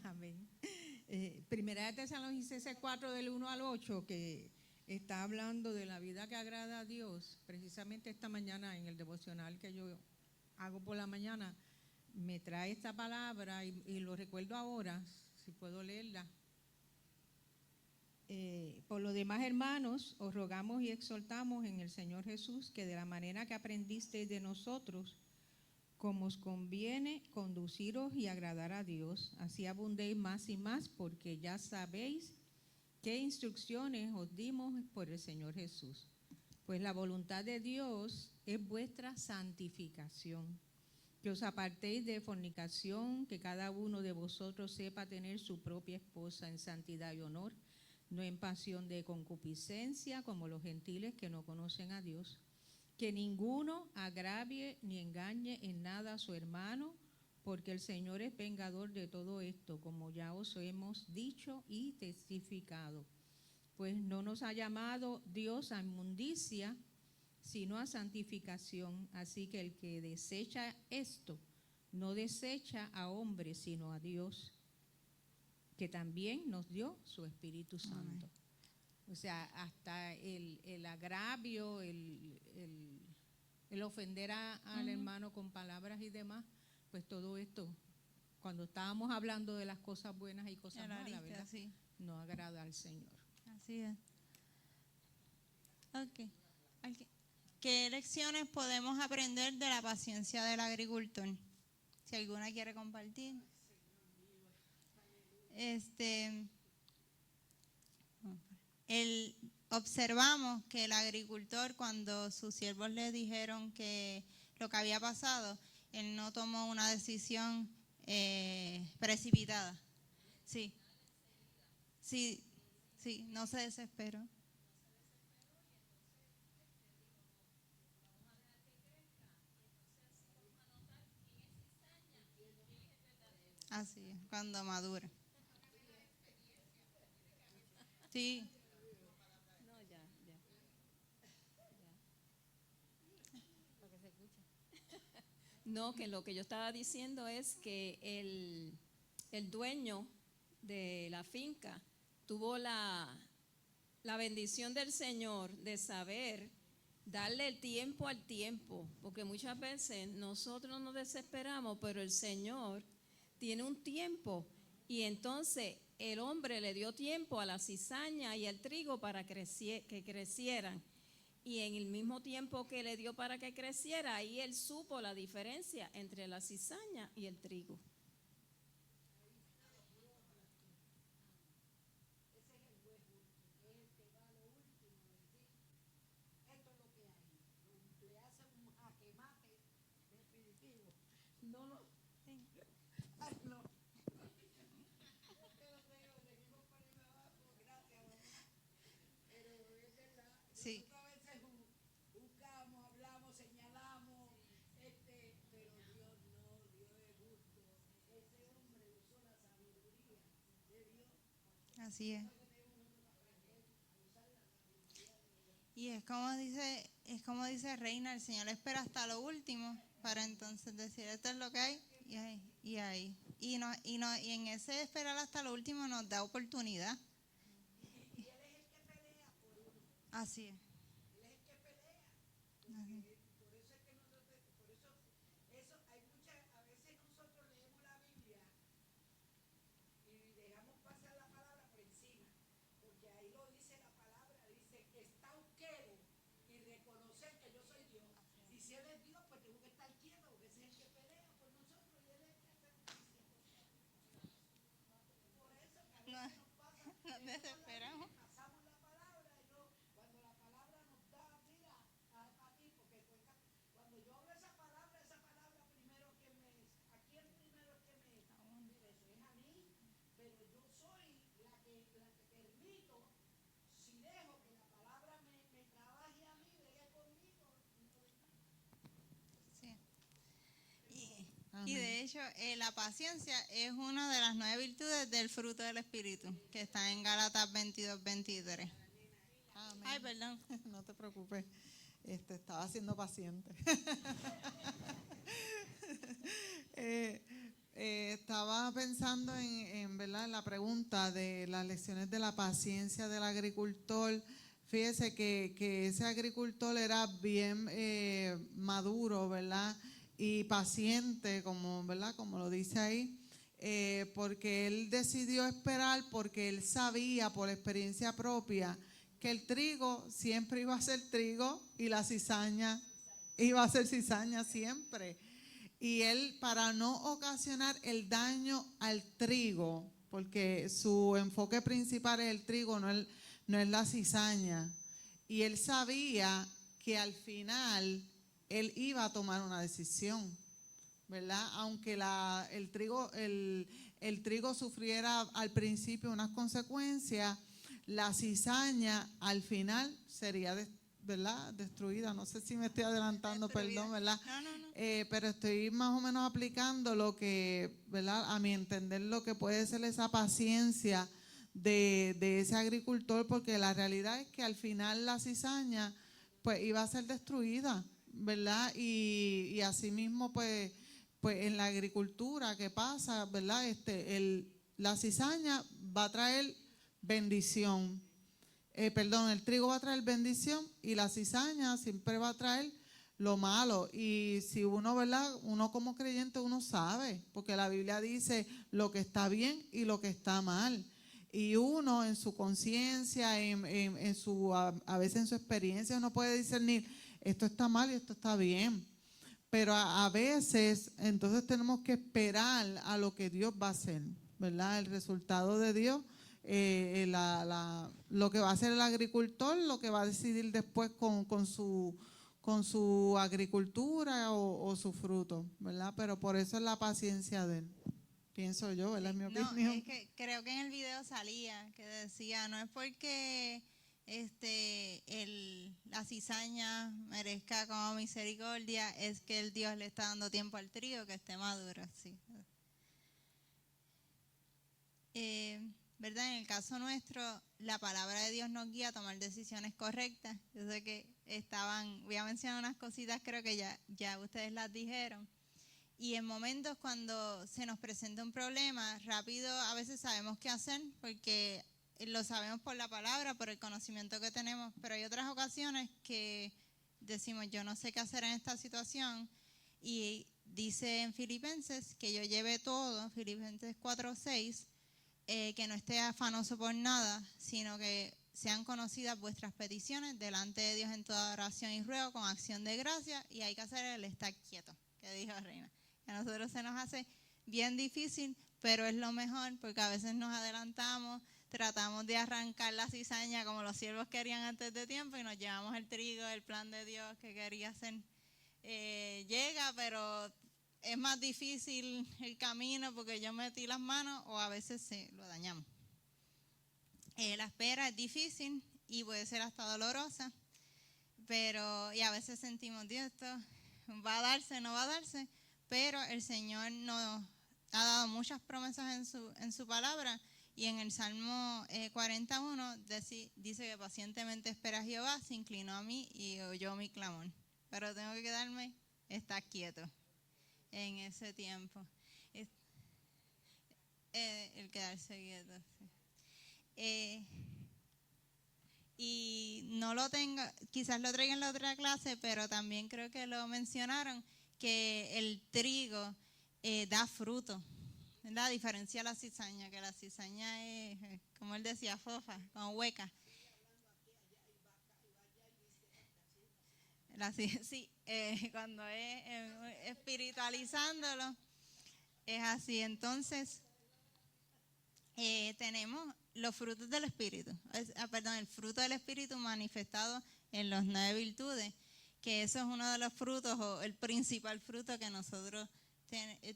Amén. Primera de Tesalonicenses 4 del 1 al 8, que está hablando de la vida que agrada a Dios. Precisamente esta mañana en el devocional que yo hago por la mañana, me trae esta palabra y lo recuerdo ahora, si puedo leerla. Por lo demás, hermanos, os rogamos y exhortamos en el Señor Jesús que de la manera que aprendisteis de nosotros, como os conviene conduciros y agradar a Dios, así abundéis más y más, porque ya sabéis qué instrucciones os dimos por el Señor Jesús. Pues la voluntad de Dios es vuestra santificación, que os apartéis de fornicación, que cada uno de vosotros sepa tener su propia esposa en santidad y honor, no en pasión de concupiscencia como los gentiles que no conocen a Dios. Que ninguno agravie ni engañe en nada a su hermano, porque el Señor es vengador de todo esto, como ya os hemos dicho y testificado. Pues no nos ha llamado Dios a inmundicia, sino a santificación. Así que el que desecha esto, no desecha a hombres, sino a Dios, que también nos dio su Espíritu Santo. Amén. O sea, hasta el agravio, el ofender al hermano con palabras y demás, pues todo esto, cuando estábamos hablando de las cosas buenas y cosas malas, ¿verdad? Sí. No agrada al Señor. Así es. Ok. ¿Qué lecciones podemos aprender de la paciencia del agricultor? Si alguna quiere compartir. Observamos que el agricultor, cuando sus siervos le dijeron que lo que había pasado, él no tomó una decisión precipitada. Sí, no se desesperó. Así es, cuando madura. Sí. No, que lo que yo estaba diciendo es que el dueño de la finca tuvo la bendición del Señor de saber darle el tiempo al tiempo, porque muchas veces nosotros nos desesperamos, pero el Señor tiene un tiempo, y entonces el hombre le dio tiempo a la cizaña y al trigo para que crecieran, y en el mismo tiempo que le dio para que creciera, ahí él supo la diferencia entre la cizaña y el trigo. Sí. Buscamos, hablamos, señalamos, pero Dios no, Dios es justo. Ese hombre usó la sabiduría de Dios. Así es. Y es como dice Reina, el Señor espera hasta lo último para entonces decir esto es lo que hay y ahí. Y en ese esperar hasta lo último nos da oportunidad. Y Él es el que pelea por uno. Así es. Él es el que pelea. Así. Por eso es que nosotros, eso hay muchas, a veces nosotros leemos la Biblia y dejamos pasar la palabra por encima, porque ahí lo dice la palabra, dice que está quedo y reconocer que yo soy Dios. Y si Él es Dios, pues tengo que estar quieto, porque ese es el que pelea por nosotros y Él es el que hace justicia. Por eso que a veces nos pasa, Nos desesperamos. pasamos la palabra y cuando la palabra nos da, mira, a ti, porque cuando yo hablo esa palabra primero que ¿a quién primero es que mire, eso es a mí, pero yo soy la que permito, si dejo que la palabra me trabaje a mí, deje conmigo. Sí. Y de hecho, la paciencia es una de las 9 virtudes del fruto del Espíritu, que está en Gálatas 22-23. Amén. Ay, perdón. No te preocupes, estaba siendo paciente. Estaba pensando en ¿verdad? En la pregunta de las lecciones de la paciencia del agricultor. Fíjese que ese agricultor era bien maduro, ¿verdad? Y paciente, ¿verdad? Como lo dice ahí, porque él decidió esperar, porque él sabía por experiencia propia que el trigo siempre iba a ser trigo y la cizaña iba a ser cizaña siempre. Y él, para no ocasionar el daño al trigo, porque su enfoque principal es el trigo, no es la cizaña, y él sabía que al final él iba a tomar una decisión, ¿verdad? Aunque el trigo sufriera al principio unas consecuencias, la cizaña al final sería, ¿verdad? Destruida. No sé si me estoy adelantando, perdón, ¿verdad? No. Pero estoy más o menos aplicando lo que, ¿verdad? A mi entender, lo que puede ser esa paciencia de ese agricultor, porque la realidad es que al final la cizaña pues iba a ser destruida, ¿verdad? Y asimismo pues en la agricultura, ¿qué pasa, verdad? La cizaña va a traer bendición. El trigo va a traer bendición y la cizaña siempre va a traer lo malo. Y si uno, ¿verdad? Uno como creyente, uno sabe, porque la Biblia dice lo que está bien y lo que está mal. Y uno en su conciencia, a veces en su experiencia, uno puede discernir, esto está mal y esto está bien. Pero a veces, entonces tenemos que esperar a lo que Dios va a hacer, ¿verdad? El resultado de Dios, lo que va a hacer el agricultor, lo que va a decidir después con su agricultura o su fruto, ¿verdad? Pero por eso es la paciencia de él, pienso yo, ¿verdad? Es mi opinión. Es que creo que en el video salía que decía, no es porque la cizaña merezca como misericordia, es que el Dios le está dando tiempo al trigo que esté maduro, sí. ¿Verdad? En el caso nuestro, la palabra de Dios nos guía a tomar decisiones correctas. Yo sé que voy a mencionar unas cositas, creo que ya ustedes las dijeron. Y en momentos cuando se nos presenta un problema, rápido a veces sabemos qué hacer porque lo sabemos por la palabra, por el conocimiento que tenemos, pero hay otras ocasiones que decimos, yo no sé qué hacer en esta situación, y dice en Filipenses que yo lleve todo, Filipenses 4:6, que no esté afanoso por nada, sino que sean conocidas vuestras peticiones delante de Dios en toda oración y ruego con acción de gracia, y hay que hacer el estar quieto, que dijo Reina. Que a nosotros se nos hace bien difícil, pero es lo mejor porque a veces nos adelantamos, tratamos de arrancar la cizaña como los siervos querían antes de tiempo y nos llevamos el trigo, el plan de Dios que quería hacer. Llega, pero es más difícil el camino porque yo metí las manos o a veces lo dañamos. La espera es difícil y puede ser hasta dolorosa, y a veces sentimos, Dios, esto va a darse, no va a darse, pero el Señor nos ha dado muchas promesas en su palabra, y en el Salmo 41 dice que pacientemente espera a Jehová, se inclinó a mí y oyó mi clamor. Pero tengo que quedarme, estar quieto en ese tiempo. El quedarse quieto, sí. Y no lo tengo, quizás lo traiga en la otra clase, pero también creo que lo mencionaron, que el trigo da fruto, ¿verdad? Diferencia a la cizaña, que la cizaña es, como él decía, fofa, como hueca. Sí, cuando es espiritualizándolo, es así. Entonces, tenemos los frutos del Espíritu, el fruto del Espíritu manifestado en las 9 virtudes, que eso es uno de los frutos o el principal fruto que nosotros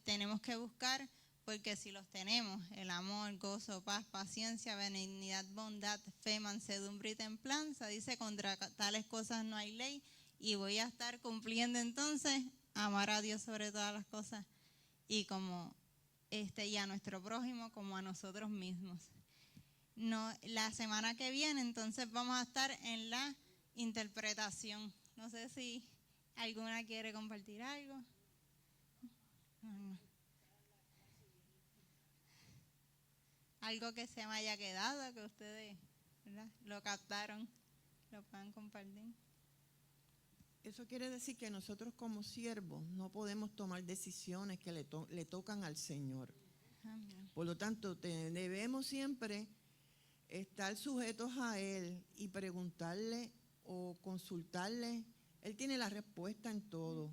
tenemos que buscar, porque si los tenemos, el amor, gozo, paz, paciencia, benignidad, bondad, fe, mansedumbre y templanza, dice, contra tales cosas no hay ley, y voy a estar cumpliendo entonces, amar a Dios sobre todas las cosas, y y a nuestro prójimo como a nosotros mismos. La semana que viene entonces vamos a estar en la interpretación. No sé si alguna quiere compartir algo. Algo que se me haya quedado, que ustedes, ¿verdad?, lo captaron, lo puedan compartir. Eso quiere decir que nosotros como siervos no podemos tomar decisiones que le tocan al Señor. Amén. Por lo tanto, debemos siempre estar sujetos a Él y preguntarle o consultarle. Él tiene la respuesta en todo.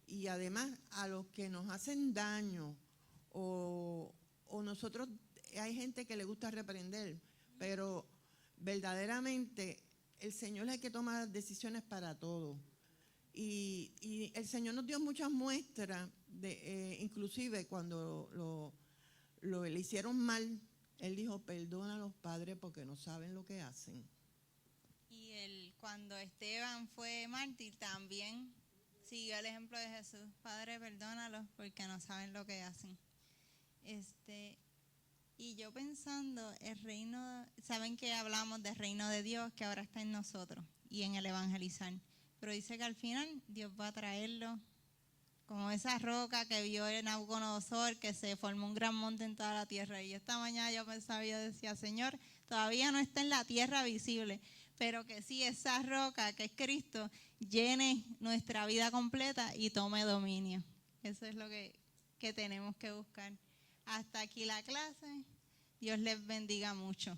Y además, a los que nos hacen daño o nosotros, hay gente que le gusta reprender, pero verdaderamente el Señor es el que toma las decisiones para todo. Y el Señor nos dio muchas muestras, inclusive cuando le hicieron mal, Él dijo, perdona a los padres porque no saben lo que hacen. Y cuando Esteban fue mártir también siguió el ejemplo de Jesús. Padre, perdónalos porque no saben lo que hacen. Y yo pensando, el reino, saben que hablamos del reino de Dios que ahora está en nosotros y en el evangelizar. Pero dice que al final Dios va a traerlo como esa roca que vio en Nabucodonosor, que se formó un gran monte en toda la tierra. Y esta mañana yo pensaba, yo decía, Señor, todavía no está en la tierra visible, pero que sí, esa roca que es Cristo llene nuestra vida completa y tome dominio. Eso es lo que tenemos que buscar. Hasta aquí la clase. Dios les bendiga mucho.